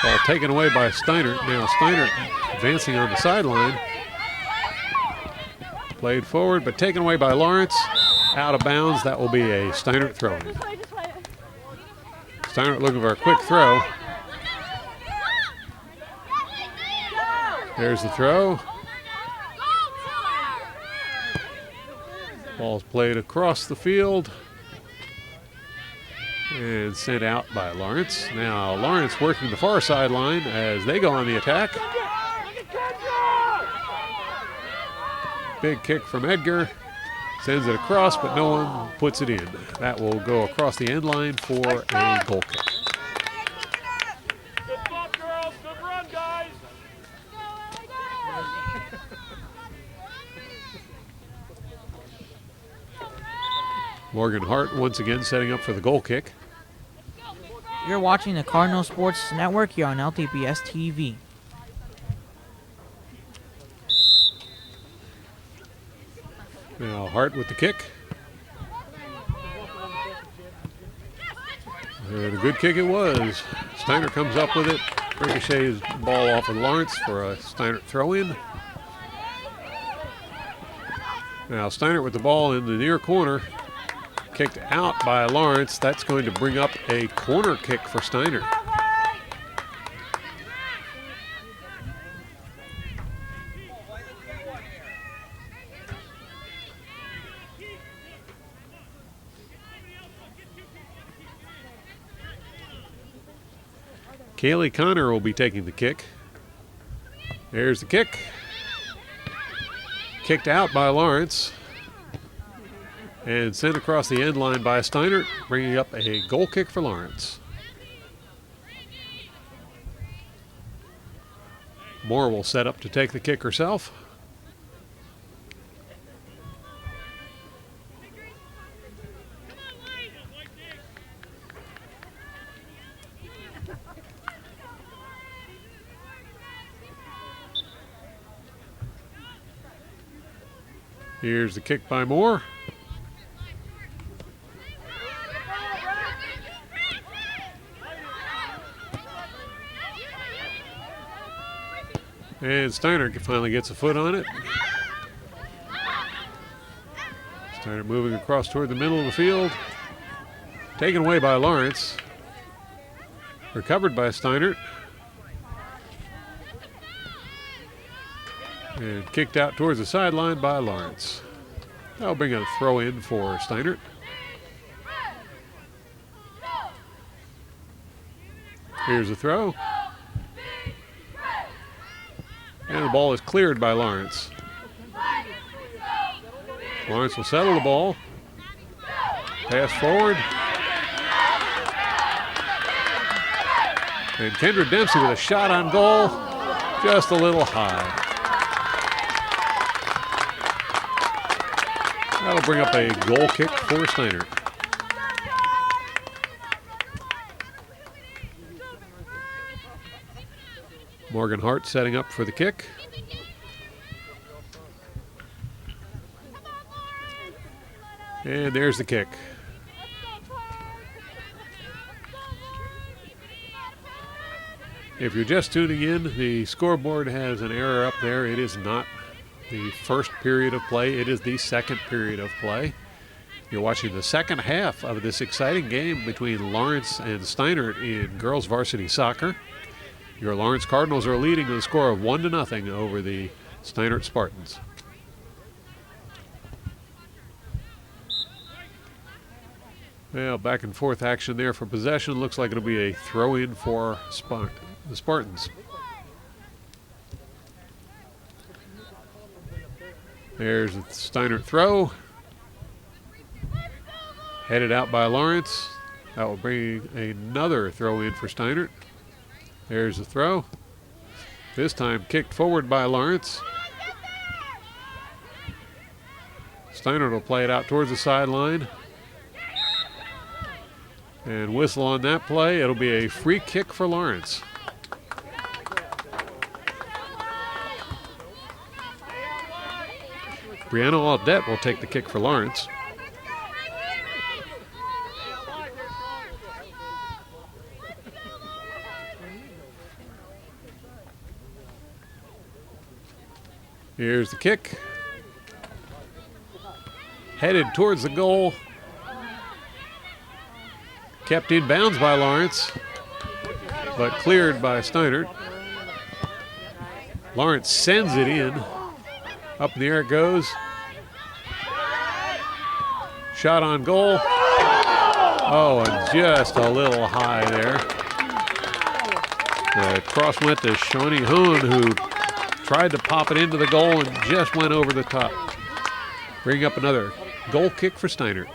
Speaker 1: Ball taken away by Steinert. Now Steinert advancing on the sideline. Played forward, but taken away by Lawrence. Out of bounds. That will be a Steinert throw in. Steinert looking for a quick throw. There's the throw. Ball's played across the field and sent out by Lawrence. Now Lawrence working the far sideline as they go on the attack. Big kick from Edgar. Sends it across, but no one puts it in. That will go across the end line for a goal kick.
Speaker 3: Good ball, girls. Good run, guys.
Speaker 1: Morgan Hart once again setting up for the goal kick.
Speaker 2: You're watching the Cardinal Sports Network here on LTPS TV.
Speaker 1: Now Hart with the kick. And a good kick it was. Steinert comes up with it. Ricochets ball off of Lawrence for a Steinert throw in. Now Steinert with the ball in the near corner. Kicked out by Lawrence. That's going to bring up a corner kick for Steinert. Kaylee Connor will be taking the kick. There's the kick. Kicked out by Lawrence. And sent across the end line by Steinert, bringing up a goal kick for Lawrence. Moore will set up to take the kick herself. Here's the kick by Moore. And Steinert finally gets a foot on it. Steinert moving across toward the middle of the field. Taken away by Lawrence. Recovered by Steinert. And kicked out towards the sideline by Lawrence. That'll bring a throw in for Steinert. Here's the throw. And the ball is cleared by Lawrence. Lawrence will settle the ball. Pass forward. And Kendra Dempsey with a shot on goal. Just a little high. That'll bring up a goal kick for Steinert. Morgan Hart setting up for the kick. And there's the kick. If you're just tuning in, the scoreboard has an error up there. It is not the first period of play. It is the second period of play. You're watching the second half of this exciting game between Lawrence and Steinert in girls varsity soccer. Your Lawrence Cardinals are leading with a score of 1-0 over the Steinert Spartans. Well, back and forth action there for possession. Looks like it'll be a throw-in for the Spartans. There's the Steinert throw. Headed out by Lawrence. That will bring another throw-in for Steinert. There's the throw. This time kicked forward by Lawrence. Steinert will play it out towards the sideline. And whistle on that play. It'll be a free kick for Lawrence. Brianna Audette will take the kick for Lawrence. Here's the kick. Headed towards the goal. Kept in bounds by Lawrence, but cleared by Steinert. Lawrence sends it in. Up in the air it goes. Shot on goal. Oh, and just a little high there. The cross went to Shawnee Hoon, who tried to pop it into the goal and just went over the top. Bring up another goal kick for Steinert.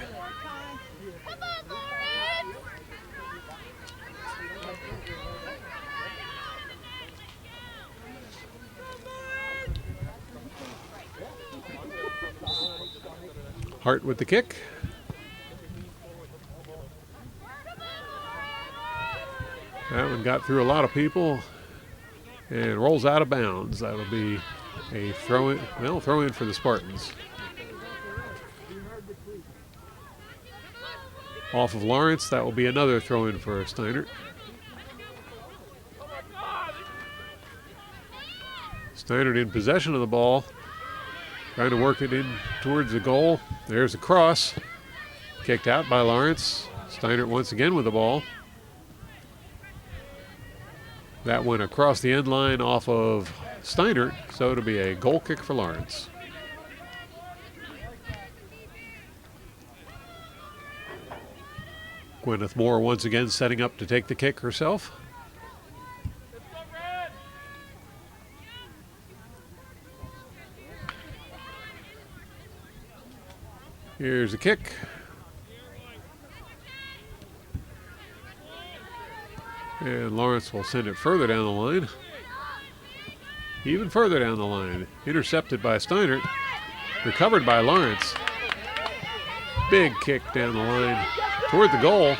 Speaker 1: Hart with the kick. That one got through a lot of people and rolls out of bounds. That'll be a throw-in, well, throw-in for the Spartans. Off of Lawrence, that will be another throw-in for Steinert. Steinert in possession of the ball, trying to work it in towards the goal. There's a cross, kicked out by Lawrence. Steinert once again with the ball. That went across the end line off of Steinert, so it'll be a goal kick for Lawrence. Gwyneth Moore once again setting up to take the kick herself. Here's the kick. And Lawrence will send it further down the line. Even further down the line. Intercepted by Steinert. Recovered by Lawrence. Big kick down the line toward the goal.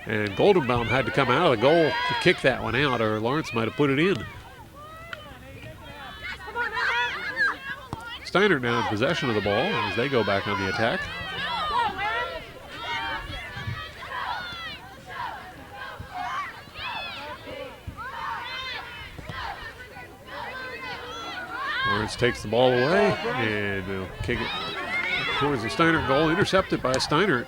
Speaker 1: And Goldenbaum had to come out of the goal to kick that one out, or Lawrence might have put it in. Steinert now in possession of the ball as they go back on the attack. Lawrence takes the ball away and they'll kick it towards the Steinert goal, intercepted by Steinert.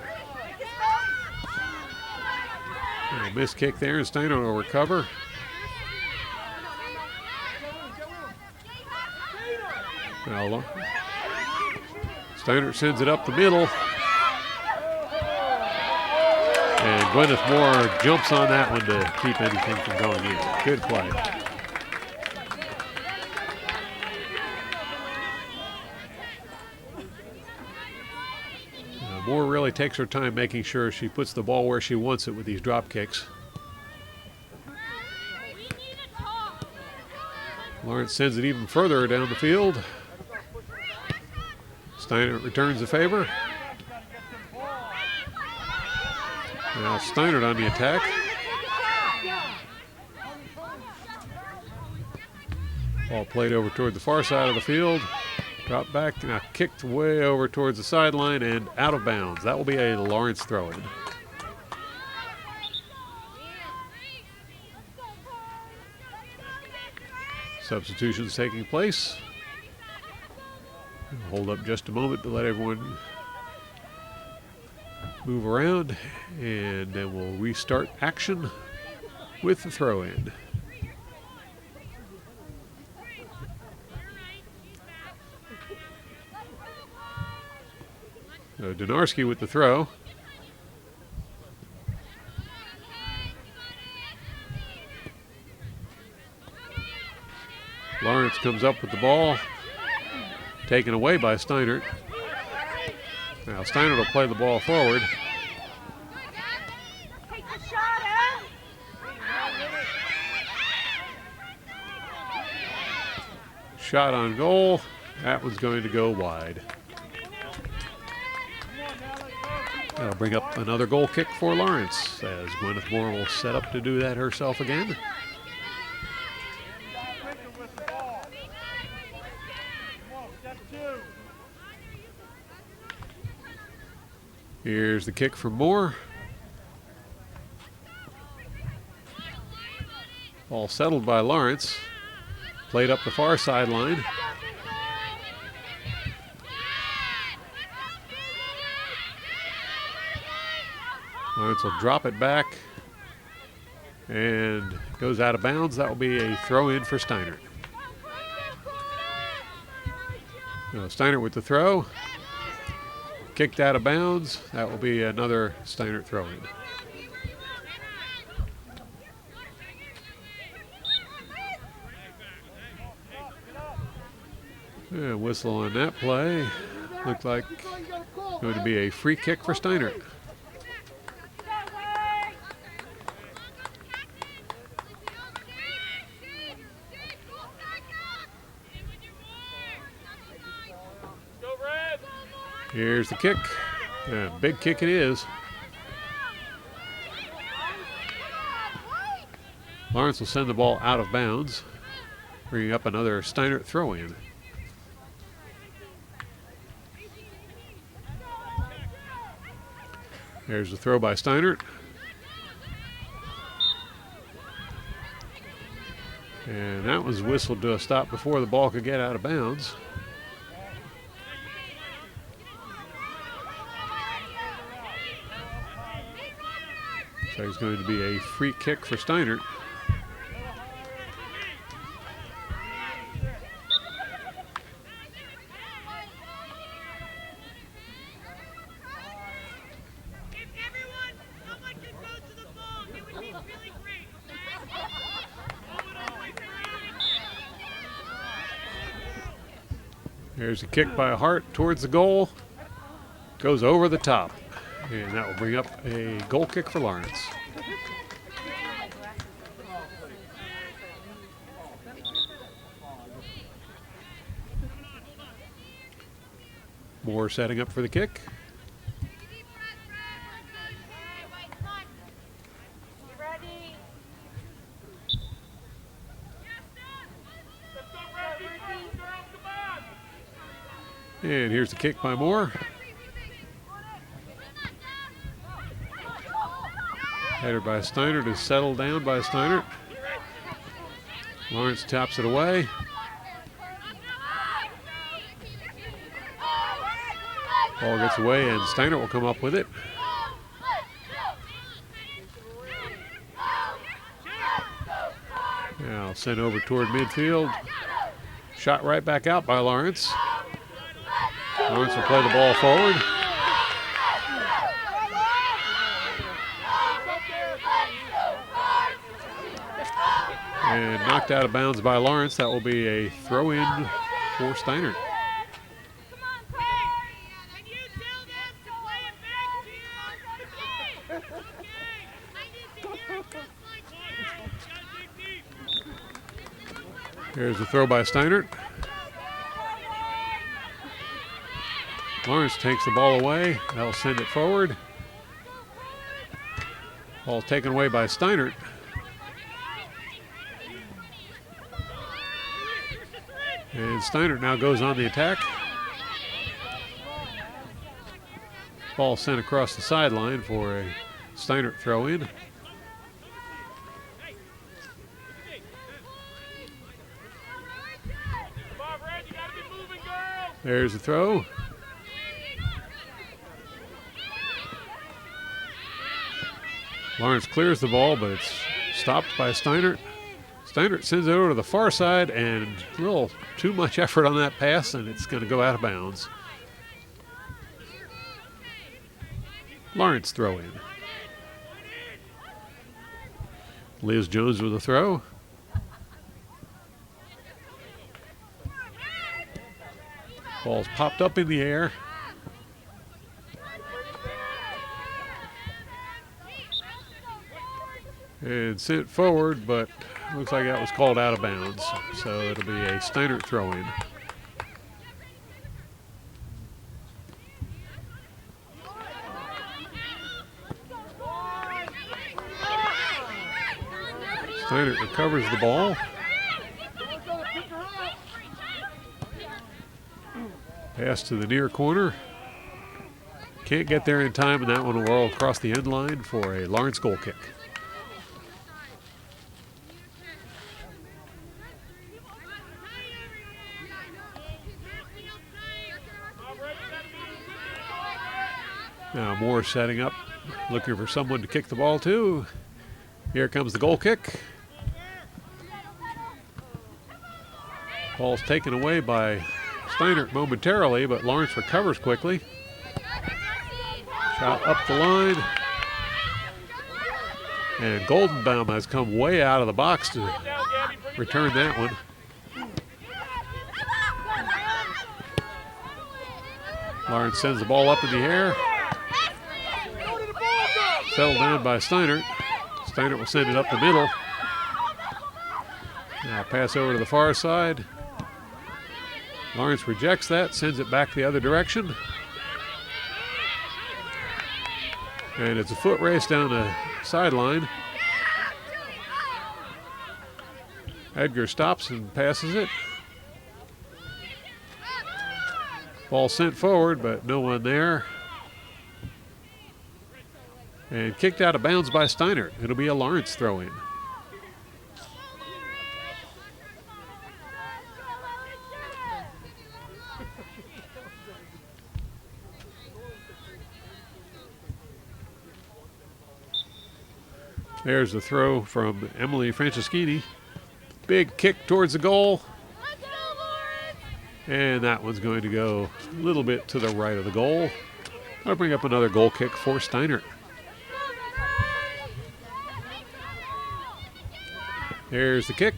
Speaker 1: A missed kick there, and Steinert will recover. Now, Steinert sends it up the middle. And Gwyneth Moore jumps on that one to keep anything from going in. Good play. Moore really takes her time making sure she puts the ball where she wants it with these drop kicks. Lawrence sends it even further down the field. Steinert returns the favor. Now Steinert on the attack. Ball played over toward the far side of the field. Dropped back, now kicked way over towards the sideline and out of bounds. That will be a Lawrence throw-in. Substitutions taking place. Hold up just a moment to let everyone move around, and then we'll restart action with the throw-in. So Donarski with the throw. Lawrence comes up with the ball, taken away by Steinert. Now Steinert will play the ball forward. Shot on goal. That one's going to go wide. That'll bring up another goal kick for Lawrence as Gwyneth Moore will set up to do that herself again. Here's the kick from Moore. Ball settled by Lawrence. Played up the far sideline. Lawrence will drop it back and goes out of bounds. That will be a throw-in for Steinert. Steinert with the throw. Kicked out of bounds. That will be another Steinert throw-in. Whistle on that play. Looked like going to be a free kick for Steinert. Here's the kick. Big kick it is. Lawrence will send the ball out of bounds, bringing up another Steinert throw-in. There's the throw by Steinert. And that was whistled to a stop before the ball could get out of bounds. So it's going to be a free kick for Steinert. There's a kick by Hart towards the goal. Goes over the top. And that will bring up a goal kick for Lawrence. Moore setting up for the kick. And here's the kick by Moore. Header by Steinert is settled down by Steinert. Lawrence taps it away. Ball gets away and Steinert will come up with it. Now sent over toward midfield. Shot right back out by Lawrence. Lawrence will play the ball forward. And knocked out of bounds by Lawrence. That will be a throw-in for Steinert. Here's the throw by Steinert. Lawrence takes the ball away. That'll send it forward. Ball taken away by Steinert. And Steinert now goes on the attack. Ball sent across the sideline for a Steinert throw-in. There's the throw. Lawrence clears the ball, but it's stopped by Steinert. Steinert sends it over to the far side, and a little too much effort on that pass, and it's going to go out of bounds. Lawrence throw in. Liz Jones with a throw. Ball's popped up in the air. And sent forward, but looks like that was called out of bounds. So it'll be a Steinert throw-in. Steinert recovers the ball. Pass to the near corner. Can't get there in time, and that one will roll across the end line for a Lawrence goal kick. Now Moore setting up, looking for someone to kick the ball to. Here comes the goal kick. Ball's taken away by Steinert momentarily, but Lawrence recovers quickly. Shot up the line. And Goldenbaum has come way out of the box to return that one. Lawrence sends the ball up in the air. Settled down by Steinert. Steinert will send it up the middle. Now pass over to the far side. Lawrence rejects that, sends it back the other direction. And it's a foot race down the sideline. Edgar stops and passes it. Ball sent forward, but no one there. And kicked out of bounds by Steinert. It'll be a Lawrence throw-in. There's the throw from Emily Franceschini. Big kick towards the goal. And that one's going to go a little bit to the right of the goal. That'll bring up another goal kick for Steinert. There's the kick.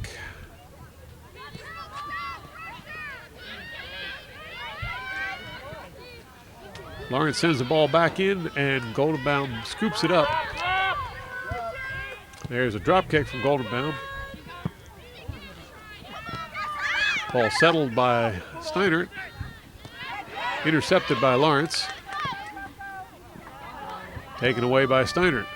Speaker 1: Lawrence sends the ball back in, and Goldenbaum scoops it up. There's a drop kick from Goldenbaum. Ball settled by Steinert. Intercepted by Lawrence. Taken away by Steinert.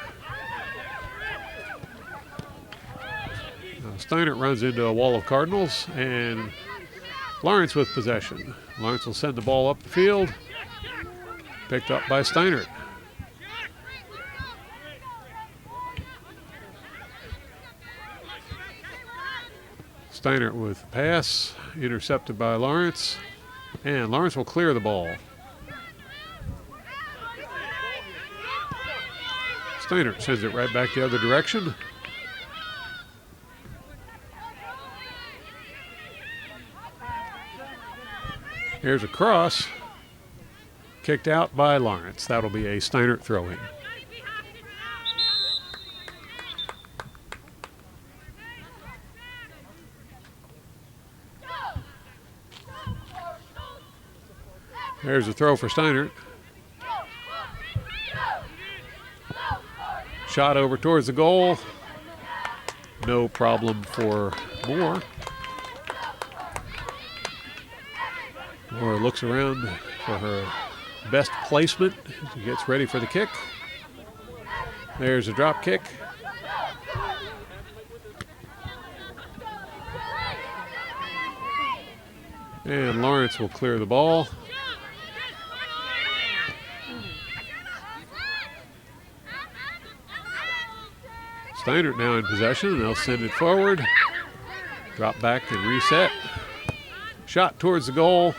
Speaker 1: Now Steinert runs into a wall of Cardinals, and Lawrence with possession. Lawrence will send the ball up the field. Picked up by Steinert. Steinert with the pass, intercepted by Lawrence, and Lawrence will clear the ball. Steinert sends it right back the other direction. Here's a cross, kicked out by Lawrence. That'll be a Steinert throw-in. There's a throw for Steinert. Shot over towards the goal. No problem for Moore. Moore looks around for her best placement as she gets ready for the kick. There's a drop kick. And Lawrence will clear the ball. Steinert now in possession, and they'll send it forward. Drop back and reset. Shot towards the goal.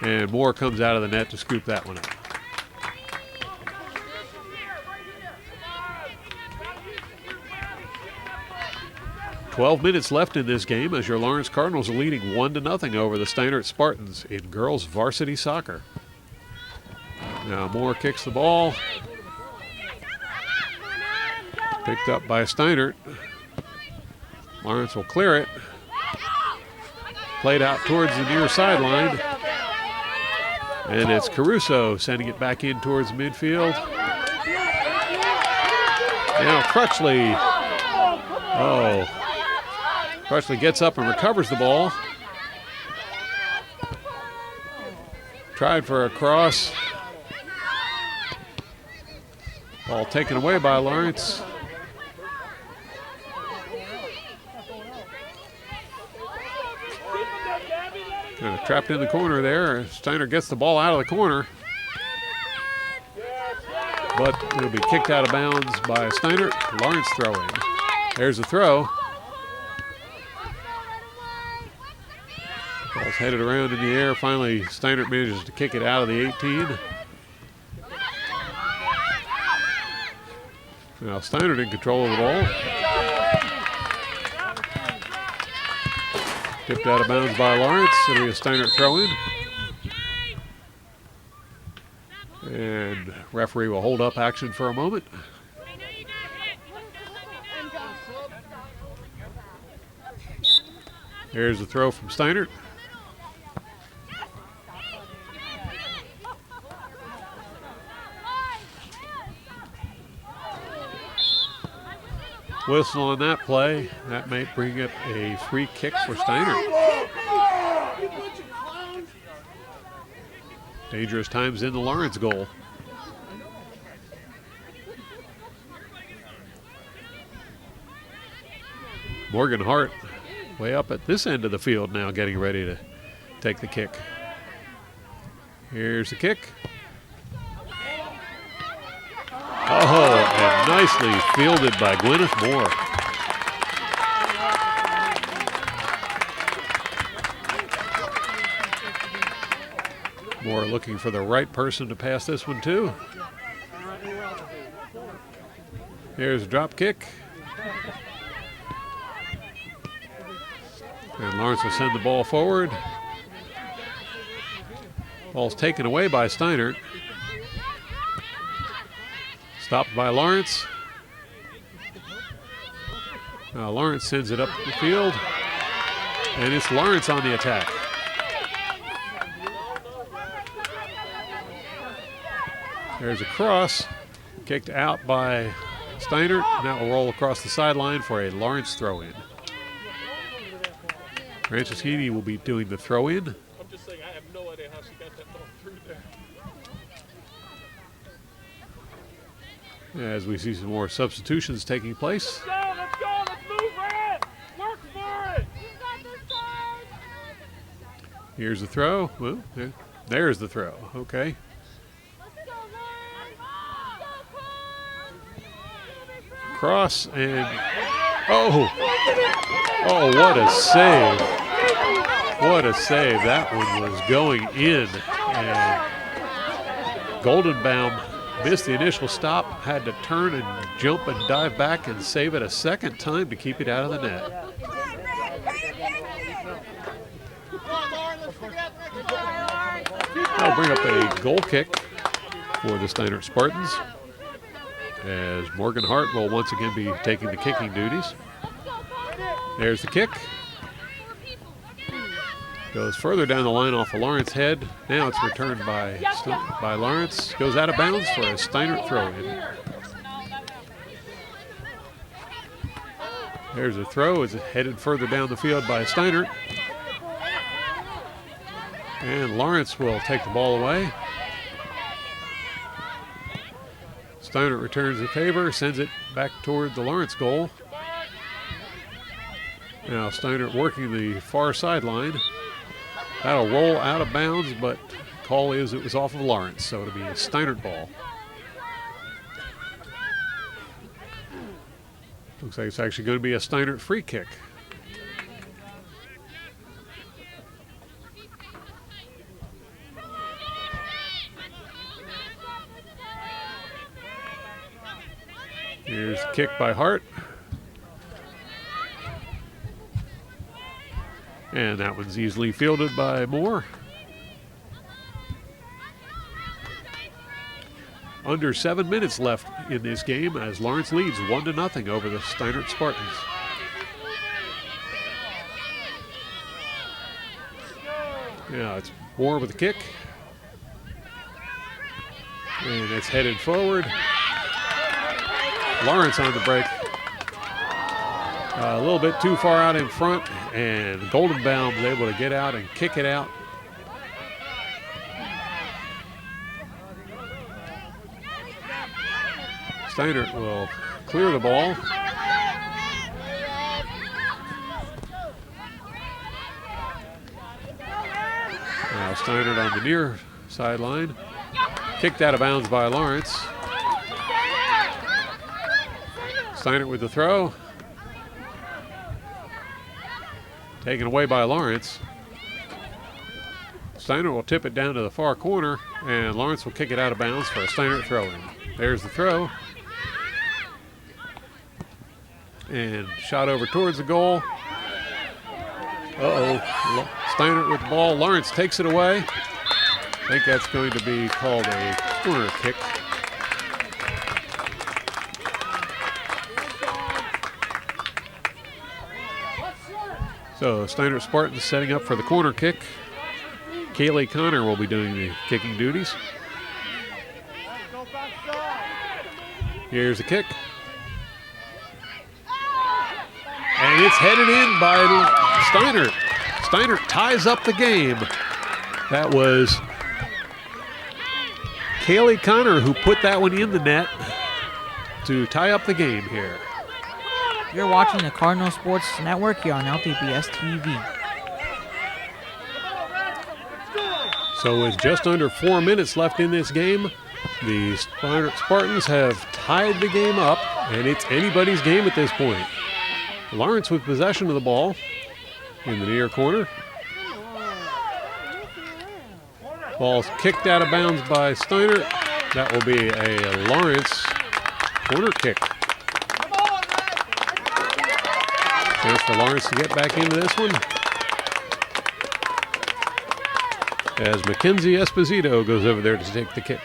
Speaker 1: And Moore comes out of the net to scoop that one up. "12 minutes left in this game as your Lawrence Cardinals are leading 1-0 over the Steinert Spartans in girls varsity soccer. Now Moore kicks the ball. Picked up by Steinert. Lawrence will clear it. Played out towards the near sideline. And it's Caruso sending it back in towards midfield. Now Crutchley. Oh. Crutchley gets up and recovers the ball. Tried for a cross. Ball taken away by Lawrence. Kind of trapped in the corner there. Steinert gets the ball out of the corner. But it'll be kicked out of bounds by Steinert. Lawrence throwing. There's a throw. Ball's headed around in the air. Finally, Steinert manages to kick it out of the 18. Now Steinert in control of the ball. Tipped out of bounds by Lawrence. It'll be a Steinert throw-in. And referee will hold up action for a moment. Here's the throw from Steinert. Whistle on that play. That may bring up a free kick for Steinert. Dangerous times in the Lawrence goal. Morgan Hart way up at this end of the field now, getting ready to take the kick. Here's the kick. Oh, and nicely fielded by Gwyneth Moore. Moore looking for the right person to pass this one to. Here's a drop kick. And Lawrence will send the ball forward. Ball's taken away by Steinert. Stopped by Lawrence. Now Lawrence sends it up the field. And it's Lawrence on the attack. There's a cross. Kicked out by Steinert. And that will roll across the sideline for a Lawrence throw-in. Franceschini will be doing the throw-in.
Speaker 3: I'm just saying, I have no idea how she got that ball through there.
Speaker 1: As we see some more substitutions taking place.
Speaker 3: Let's go, let's move, Brad! Work for it!
Speaker 1: Here's the throw. Well, there's the throw. Okay. Cross and oh, what a save. What a save. That one was going in. And Goldenbaum missed the initial stop, had to turn and jump and dive back and save it a second time to keep it out of the net. I'll bring up a goal kick for the Steinert Spartans, as Morgan Hart will once again be taking the kicking duties. There's the kick. Goes further down the line off of Lawrence head. Now it's returned by Lawrence. Goes out of bounds for a Steinert throw-in. There's a throw. It's headed further down the field by Steinert. And Lawrence will take the ball away. Steinert returns the favor, sends it back toward the Lawrence goal. Now Steinert working the far sideline. That'll roll out of bounds, but call is it was off of Lawrence, so it'll be a Steinert ball. Looks like it's actually going to be a Steinert free kick. Here's the kick by Hart. And that one's easily fielded by Moore. Under 7 minutes left in this game as Lawrence leads 1-0 over the Steinert Spartans. Yeah, it's Moore with the kick. And it's headed forward. Lawrence on the break. A little bit too far out in front, and Goldenbaum was able to get out and kick it out. Steinert will clear the ball. Now Steinert on the near sideline. Kicked out of bounds by Lawrence. Steinert with the throw. Taken away by Lawrence. Steinert will tip it down to the far corner, and Lawrence will kick it out of bounds for a Steinert throw-in. There's the throw. And shot over towards the goal. Uh-oh. Steinert with the ball. Lawrence takes it away. I think that's going to be called a corner kick. So Steinert Spartans setting up for the corner kick. Kaylee Connor will be doing the kicking duties. Here's the kick. And it's headed in by Steinert. Steinert ties up the game. That was Kaylee Connor who put that one in the net to tie up the game here.
Speaker 2: You're watching the Cardinal Sports Network here on LTPS TV.
Speaker 1: So with just under 4 minutes left in this game, the Steinert Spartans have tied the game up, and it's anybody's game at this point. Lawrence with possession of the ball in the near corner. Ball's kicked out of bounds by Steinert. That will be a Lawrence corner kick. Chance for Lawrence to get back into this one. As Mackenzie Esposito goes over there to take the kick.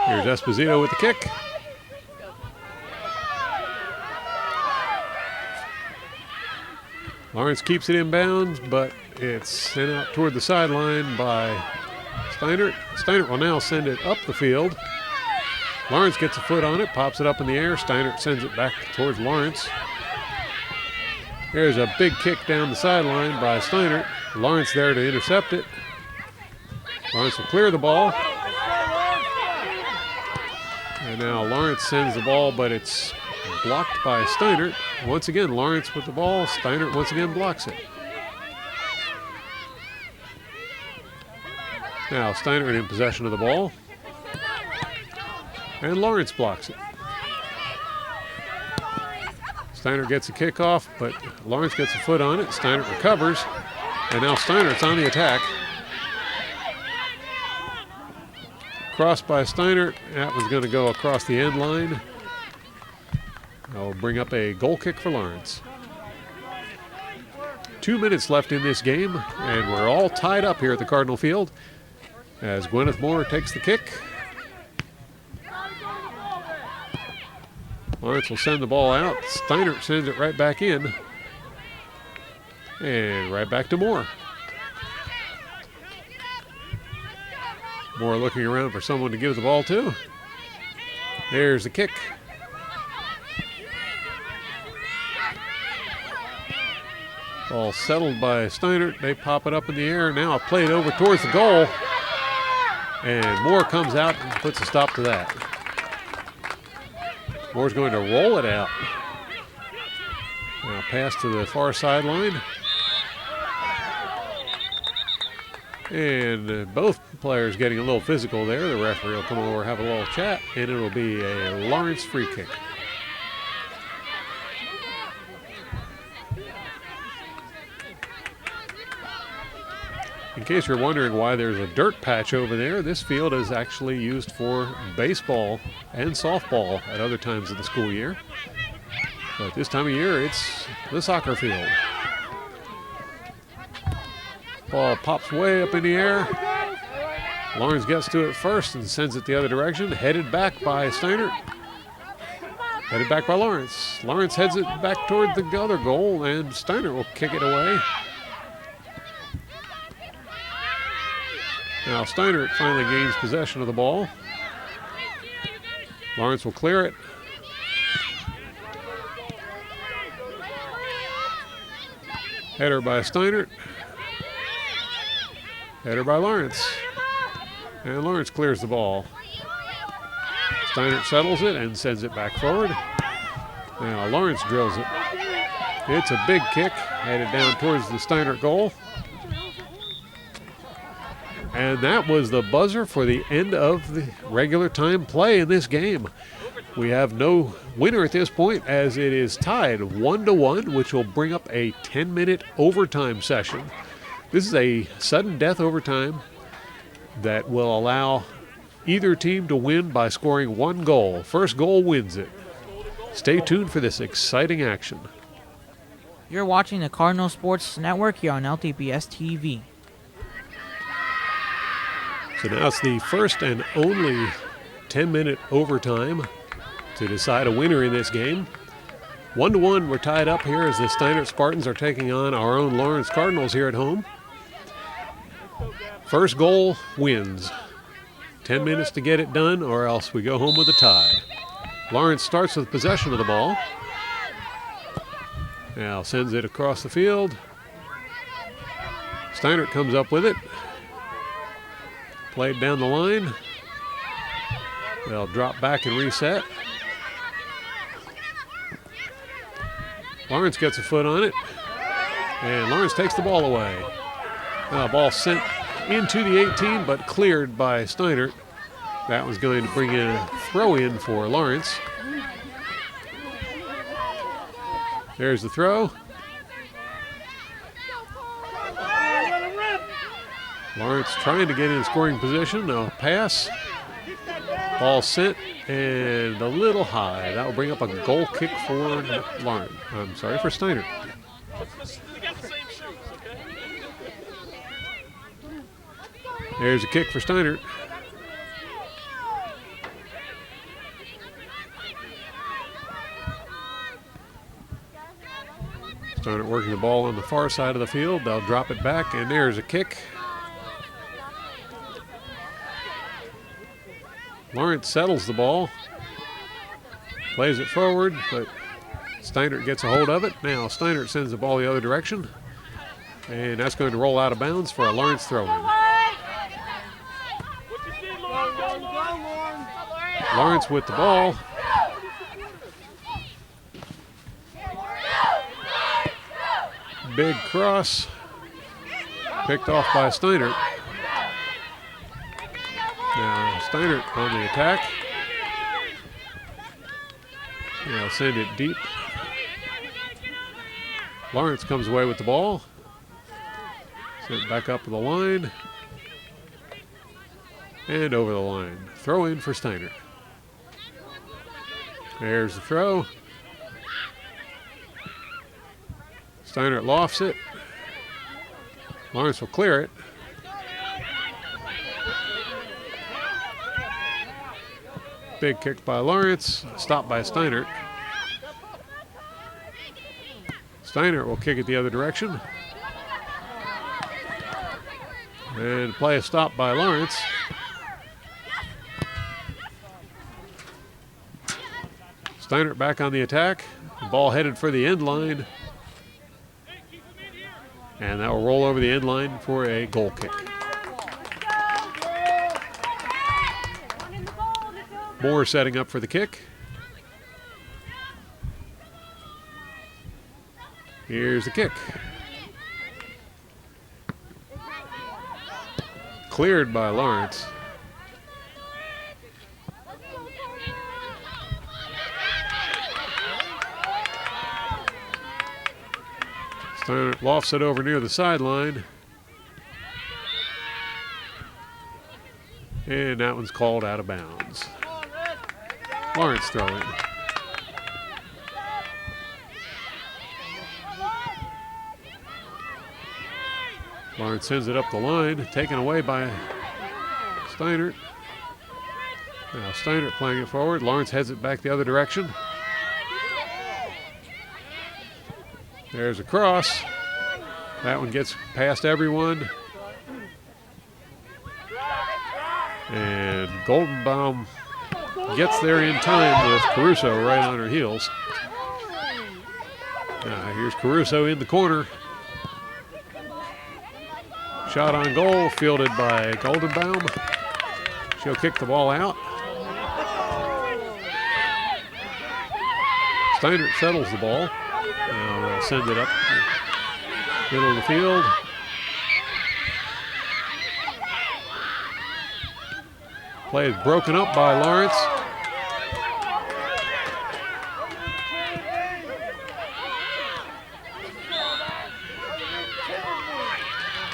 Speaker 1: Here's Esposito with the kick. Lawrence keeps it in bounds, but it's sent out toward the sideline by Steinert. Steinert will now send it up the field. Lawrence gets a foot on it, pops it up in the air. Steinert sends it back towards Lawrence. There's a big kick down the sideline by Steinert. Lawrence there to intercept it. Lawrence will clear the ball. And now Lawrence sends the ball, but it's blocked by Steinert. Once again, Lawrence with the ball. Steinert once again blocks it. Now Steinert in possession of the ball. And Lawrence blocks it. Steinert gets a kickoff, but Lawrence gets a foot on it. Steinert recovers, and now Steinert's on the attack. Crossed by Steinert. That was going to go across the end line. That will bring up a goal kick for Lawrence. 2 minutes left in this game, and we're all tied up here at the Cardinal Field as Gwyneth Moore takes the kick. Lawrence will send the ball out. Steinert sends it right back in. And right back to Moore. Moore looking around for someone to give the ball to. There's the kick. Ball settled by Steinert. They pop it up in the air. Now played over towards the goal. And Moore comes out and puts a stop to that. Moore's going to roll it out. Now pass to the far sideline. And both players getting a little physical there. The referee will come over, have a little chat, and it'll be a Lawrence free kick. In case you're wondering why there's a dirt patch over there, this field is actually used for baseball and softball at other times of the school year. But this time of year, it's the soccer field. Ball pops way up in the air. Lawrence gets to it first and sends it the other direction. Headed back by Steinert. Headed back by Lawrence. Lawrence heads it back toward the other goal, and Steinert will kick it away. Now Steinert finally gains possession of the ball. Lawrence will clear it. Header by Steinert. Header by Lawrence. And Lawrence clears the ball. Steinert settles it and sends it back forward. Now Lawrence drills it. It's a big kick, headed down towards the Steinert goal. And that was the buzzer for the end of the regular time play in this game. We have no winner at this point as it is tied 1-1, which will bring up a 10-minute overtime session. This is a sudden death overtime that will allow either team to win by scoring one goal. First goal wins it. Stay tuned for this exciting action.
Speaker 2: You're watching the Cardinal Sports Network here on LTPS TV.
Speaker 1: So now it's the first and only 10-minute overtime to decide a winner in this game. 1-1, we're tied up here as the Steinert Spartans are taking on our own Lawrence Cardinals here at home. First goal wins. 10 minutes to get it done, or else we go home with a tie. Lawrence starts with possession of the ball. Now sends it across the field. Steinert comes up with it. Played down the line. They'll drop back and reset. Lawrence gets a foot on it. And Lawrence takes the ball away. Now ball sent into the 18, but cleared by Steinert. That was going to bring in a throw in for Lawrence. There's the throw. Lawrence trying to get in scoring position. A pass. Ball sent and a little high. That will bring up a goal kick for Lawrence. I'm sorry, for Steinert. There's a kick for Steinert. Steinert working the ball on the far side of the field. They'll drop it back, and there's a kick. Lawrence settles the ball. Plays it forward, but Steinert gets a hold of it. Now Steinert sends the ball the other direction. And that's going to roll out of bounds for a Lawrence throw-in. Lawrence with the ball. Big cross. Picked off by Steinert. Now Steinert on the attack. Now send it deep. Lawrence comes away with the ball. Sent back up the line. And over the line. Throw in for Steinert. There's the throw. Steinert lofts it. Lawrence will clear it. Big kick by Lawrence. Stopped by Steinert. Steinert will kick it the other direction. And play a stop by Lawrence. Steinert back on the attack. The ball headed for the end line. And that will roll over the end line for a goal kick. Moore setting up for the kick. Here's the kick. Cleared by Lawrence. Steinert lofts it over near the sideline. And that one's called out of bounds. Lawrence throwing. Lawrence sends it up the line, taken away by Steinert. Now Steinert playing it forward. Lawrence heads it back the other direction. There's a cross. That one gets past everyone. And Goldenbaum gets there in time with Caruso right on her heels. Now here's Caruso in the corner. Shot on goal, fielded by Goldenbaum. She'll kick the ball out. Steinert settles the ball. Now they'll send it up the middle of the field. Play is broken up by Lawrence.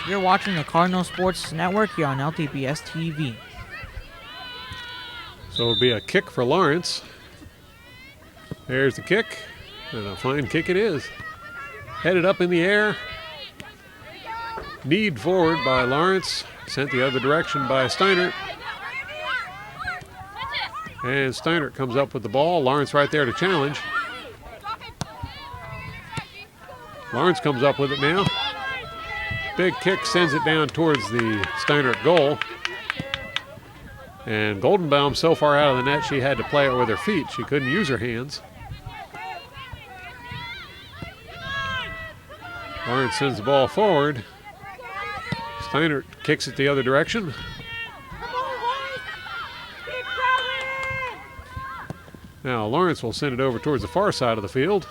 Speaker 2: You're watching the Cardinal Sports Network here on LTPS TV.
Speaker 1: So it'll be a kick for Lawrence. There's the kick. And a fine kick it is. Headed up in the air. Kneed forward by Lawrence. Sent the other direction by Steinert. And Steinert comes up with the ball. Lawrence right there to challenge. Lawrence comes up with it now. Big kick sends it down towards the Steinert goal. And Goldenbaum so far out of the net she had to play it with her feet. She couldn't use her hands. Lawrence sends the ball forward. Steinert kicks it the other direction. Now Lawrence will send it over towards the far side of the field.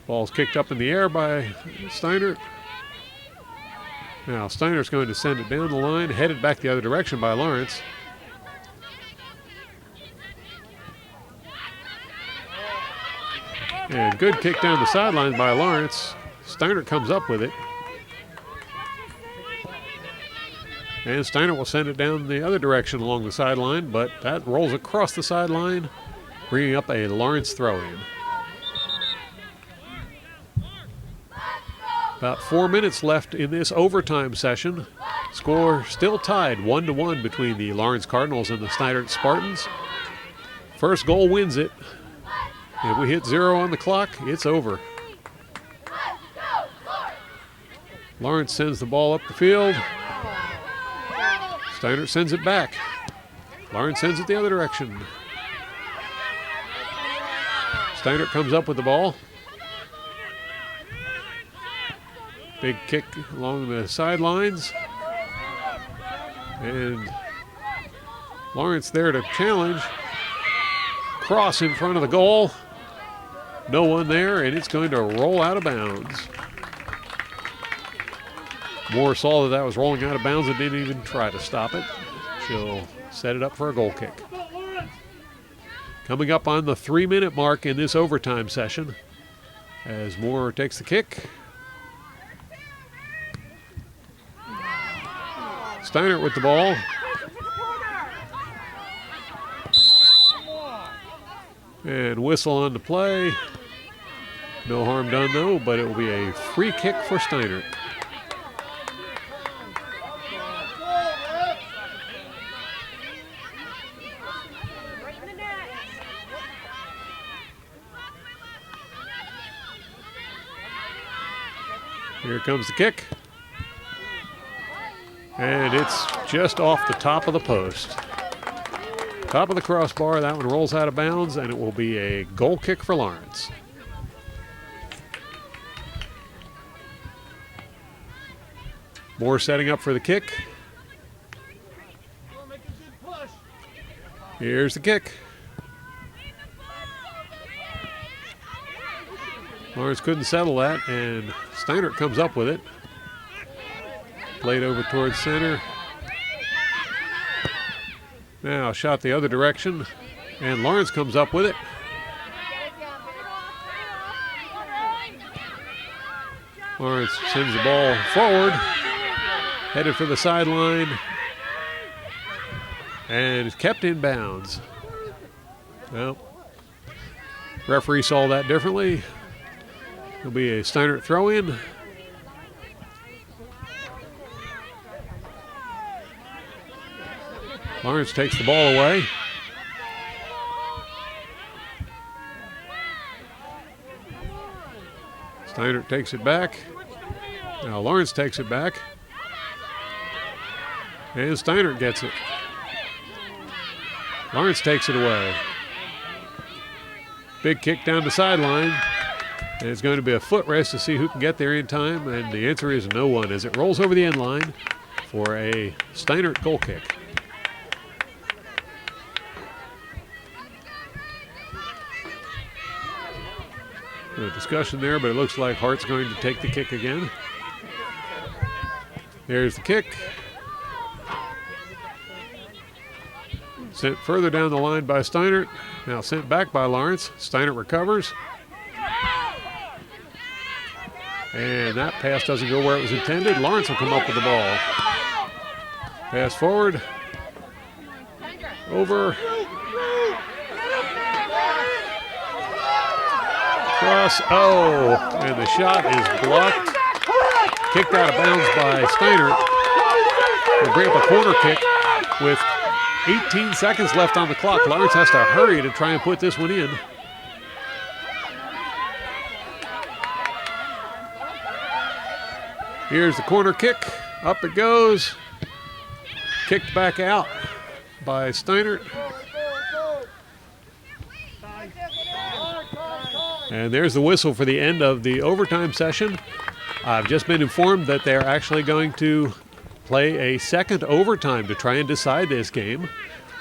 Speaker 1: Ball's kicked up in the air by Steinert. Now Steinert's going to send it down the line, headed back the other direction by Lawrence. And good kick down the sideline by Lawrence. Steinert comes up with it. And Steinert will send it down the other direction along the sideline, but that rolls across the sideline, bringing up a Lawrence throw-in. About 4 minutes left in this overtime session. Score still tied 1-1 between the Lawrence Cardinals and the Steinert Spartans. First goal wins it. If we hit 0 on the clock, it's over. Lawrence sends the ball up the field. Steinert sends it back. Lawrence sends it the other direction. Steinert comes up with the ball. Big kick along the sidelines. And Lawrence there to challenge. cross in front of the goal. No one there, and it's going to roll out of bounds. Moore saw that was rolling out of bounds and didn't even try to stop it. She'll set it up for a goal kick. Coming up on the 3-minute mark in this overtime session as Moore takes the kick. Steinert with the ball. And whistle on the play. No harm done though, but it will be a free kick for Steinert. Here comes the kick. And it's just off the top of the post. Top of the crossbar, that one rolls out of bounds, and it will be a goal kick for Lawrence. Moore setting up for the kick. Here's the kick. Lawrence couldn't settle that, and Steinert comes up with it. Played over towards center. Now shot the other direction, and Lawrence comes up with it. Lawrence sends the ball forward, headed for the sideline, and it's kept in bounds. Well, referee saw that differently. It'll be a Steinert throw-in. Lawrence takes the ball away. Steinert takes it back. Now Lawrence takes it back. And Steinert gets it. Lawrence takes it away. Big kick down the sideline. And it's going to be a foot race to see who can get there in time. And the answer is no one as it rolls over the end line for a Steinert goal kick. No discussion there, but it looks like Hart's going to take the kick again. There's the kick. Sent further down the line by Steinert. Now sent back by Lawrence. Steinert recovers. And that pass doesn't go where it was intended. Lawrence will come up with the ball. Pass forward. Over. Cross. Oh, and the shot is blocked. Kicked out of bounds by Steinert. We'll bring up a corner kick with 18 seconds left on the clock. Lawrence has to hurry to try and put this one in. Here's the corner kick. Up it goes. Kicked back out by Steinert. And there's the whistle for the end of the overtime session. I've just been informed that they're actually going to play a second overtime to try and decide this game.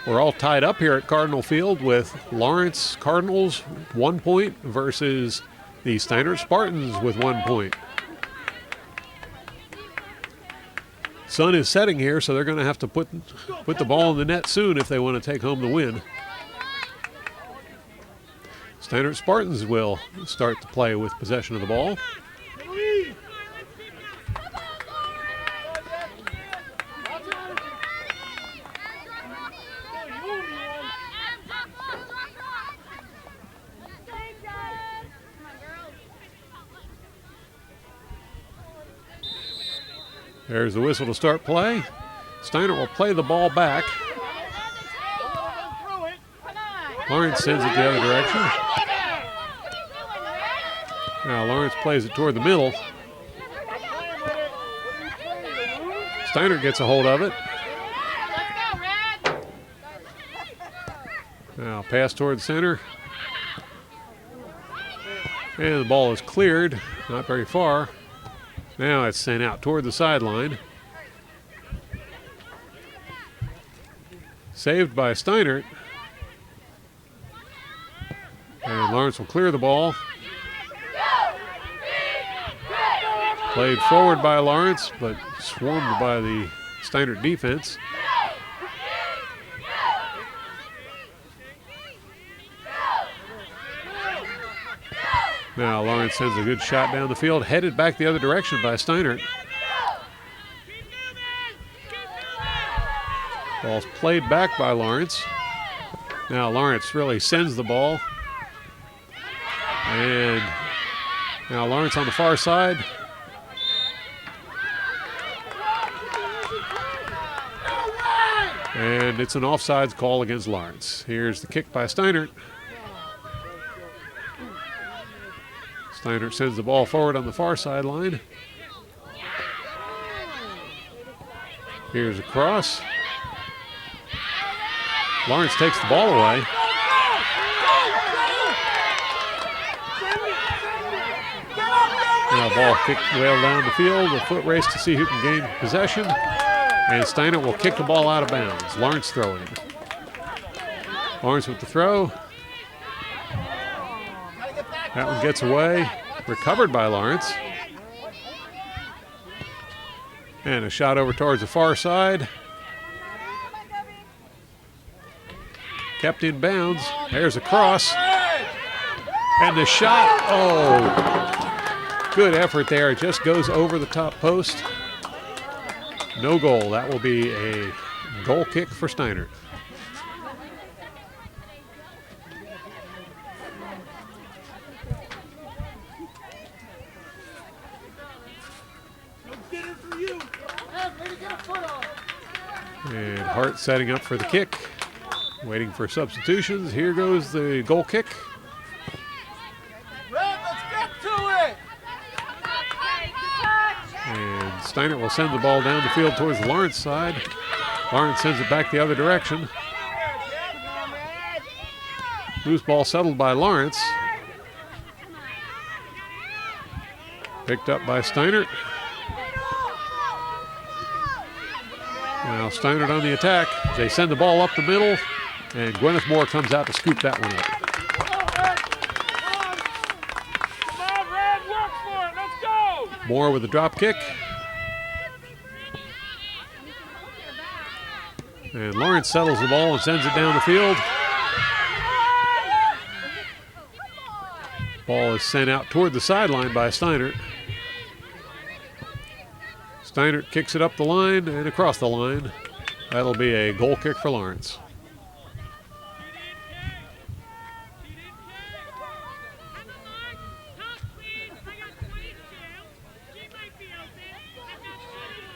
Speaker 1: We're all tied up here at Cardinal Field with Lawrence Cardinals 1 point versus the Steinert Spartans with 1 point. Sun is setting here, so they're going to have to put the ball in the net soon if they want to take home the win. Steinert Spartans will start to play with possession of the ball. There's the whistle to start play. Steinert will play the ball back. Lawrence sends it the other direction. Now Lawrence plays it toward the middle. Steinert gets a hold of it. Now pass toward center. And the ball is cleared, not very far. Now it's sent out toward the sideline. Saved by Steinert. Lawrence will clear the ball. Played forward by Lawrence, but swarmed by the Steinert defense. Now Lawrence sends a good shot down the field, headed back the other direction by Steinert. Ball's played back by Lawrence. Now Lawrence really sends the ball. And now Lawrence on the far side. And it's an offsides call against Lawrence. Here's the kick by Steinert. Steinert sends the ball forward on the far sideline. Here's a cross. Lawrence takes the ball away. Now ball kicked well down the field. A foot race to see who can gain possession. And Steinert will kick the ball out of bounds. Lawrence throwing. Lawrence with the throw. That one gets away. Recovered by Lawrence. And a shot over towards the far side. Kept in bounds. There's a cross. And the shot. Oh, good effort there. It just goes over the top post. No goal. That will be a goal kick for Steinert. And Hart setting up for the kick. Waiting for substitutions. Here goes the goal kick. And Steinert will send the ball down the field towards the Lawrence side. Lawrence sends it back the other direction. Loose ball settled by Lawrence. Picked up by Steinert. Now Steinert on the attack. They send the ball up the middle, and Gwyneth Moore comes out to scoop that one up. Moore with a drop kick. And Lawrence settles the ball and sends it down the field. Ball is sent out toward the sideline by Steinert. Steinert kicks it up the line and across the line. That'll be a goal kick for Lawrence.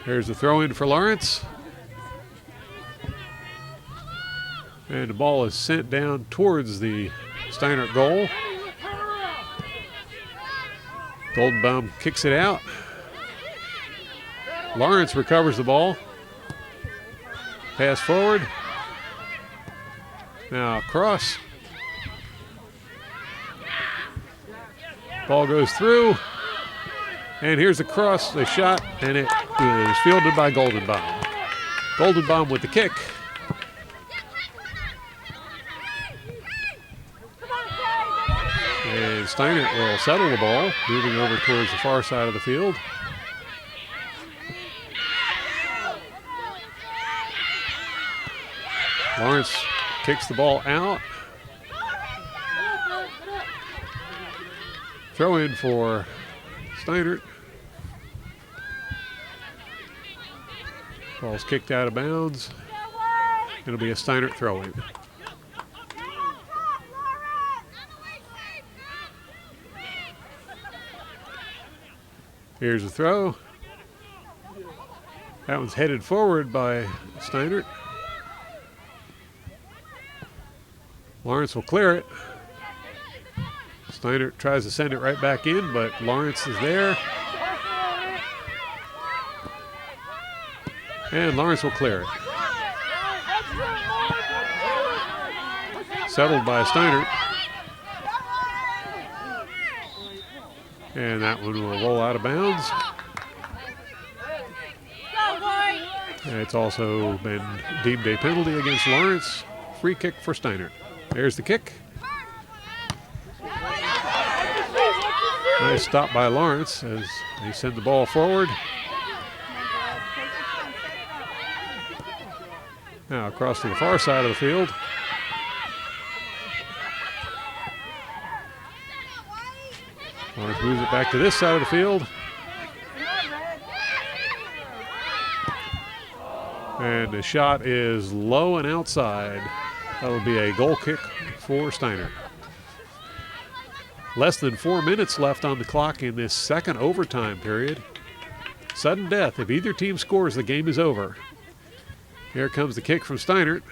Speaker 1: There's the throw in for Lawrence. And the ball is sent down towards the Steinert goal. Goldenbaum kicks it out. Lawrence recovers the ball. Pass forward. Now cross. Ball goes through. And here's the cross, the shot, and it is fielded by Goldenbaum. Goldenbaum with the kick. And Steinert will settle the ball, moving over towards the far side of the field. Lawrence kicks the ball out. Throw in for Steinert. Ball's kicked out of bounds. It'll be a Steinert throw-in. Here's a throw. That one's headed forward by Steinert. Lawrence will clear it. Steinert tries to send it right back in, but Lawrence is there. And Lawrence will clear it. Settled by Steinert. And that one will roll out of bounds. And it's also been deemed a penalty against Lawrence. Free kick for Steinert. There's the kick. Nice stop by Lawrence as they send the ball forward. Now across to the far side of the field. Lawrence moves it back to this side of the field. And the shot is low and outside. That'll be a goal kick for Steinert. Less than 4 minutes left on the clock in this second overtime period. Sudden death. If either team scores, the game is over. Here comes the kick from Steinert.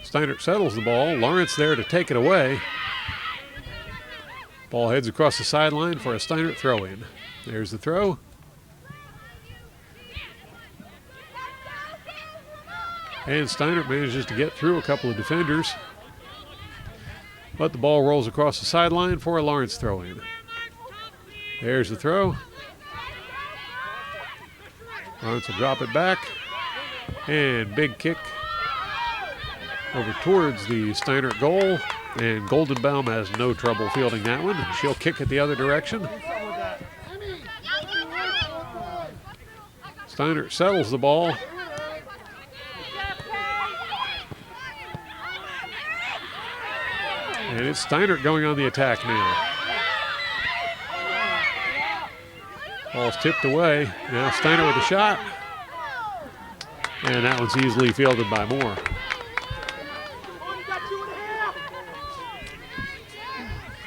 Speaker 1: Steinert settles the ball. Lawrence there to take it away. Ball heads across the sideline for a Steinert throw-in. There's the throw. And Steinert manages to get through a couple of defenders. But the ball rolls across the sideline for a Lawrence throw-in. There's the throw. Lawrence will drop it back. And big kick over towards the Steinert goal. And Goldenbaum has no trouble fielding that one. She'll kick it the other direction. Steinert settles the ball. And it's Steinert going on the attack now. Ball's tipped away. Now Steinert with a shot. And that one's easily fielded by Moore.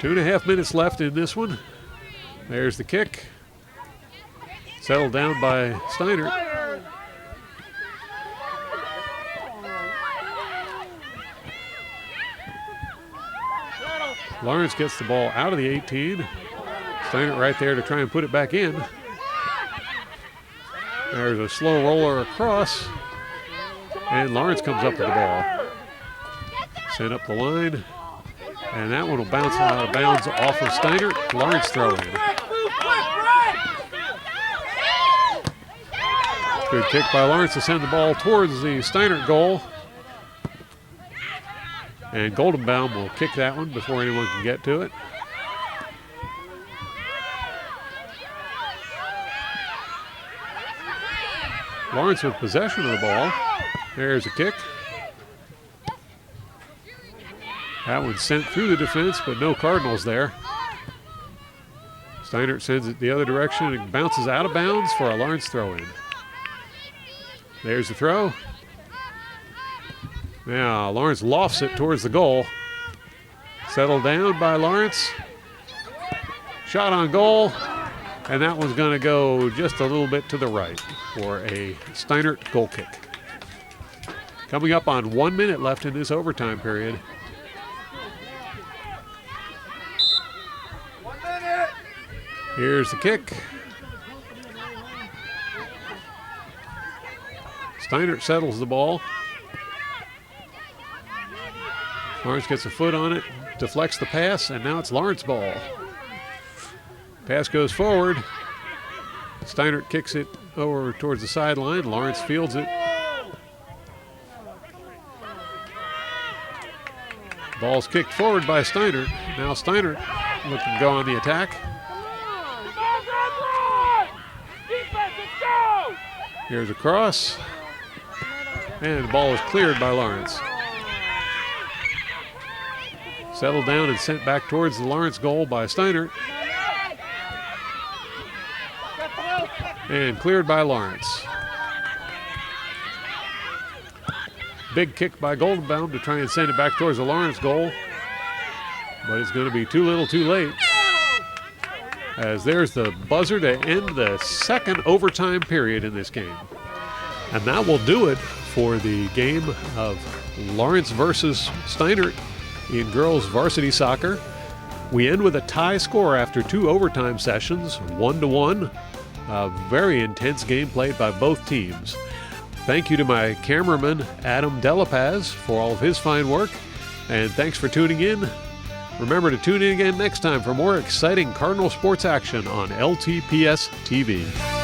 Speaker 1: Two and a half minutes left in this one. There's the kick. Settled down by Steinert. Lawrence gets the ball out of the 18. Steinert right there to try and put it back in. There's a slow roller across. And Lawrence comes up with the ball. Sent up the line. And that one will bounce out of bounds off of Steinert. Lawrence throw in. Good kick by Lawrence to send the ball towards the Steinert goal. And Goldenbaum will kick that one before anyone can get to it. Lawrence with possession of the ball. There's a kick. That one sent through the defense, but no Cardinals there. Steinert sends it the other direction and bounces out of bounds for a Lawrence throw-in. There's the throw. Now Lawrence lofts it towards the goal. Settled down by Lawrence. Shot on goal. And that one's going to go just a little bit to the right for a Steinert goal kick. Coming up on 1 minute left in this overtime period.
Speaker 3: 1 minute.
Speaker 1: Here's the kick. Steinert settles the ball. Lawrence gets a foot on it, deflects the pass, and now it's Lawrence ball. Pass goes forward. Steinert kicks it over towards the sideline. Lawrence fields it. Ball's kicked forward by Steinert. Now Steinert looking to go on the attack. Here's a cross. And the ball is cleared by Lawrence. Settled down and sent back towards the Lawrence goal by Steinert. And cleared by Lawrence. Big kick by Goldenbaum to try and send it back towards the Lawrence goal. But it's going to be too little too late. As there's the buzzer to end the second overtime period in this game. And that will do it for the game of Lawrence versus Steinert in girls varsity soccer. We end with a tie score after 2 overtime sessions, 1-1. A very intense game played by both teams. Thank you to my cameraman, Adam Delapaz, for all of his fine work. And thanks for tuning in. Remember to tune in again next time for more exciting Cardinal sports action on LTPS TV.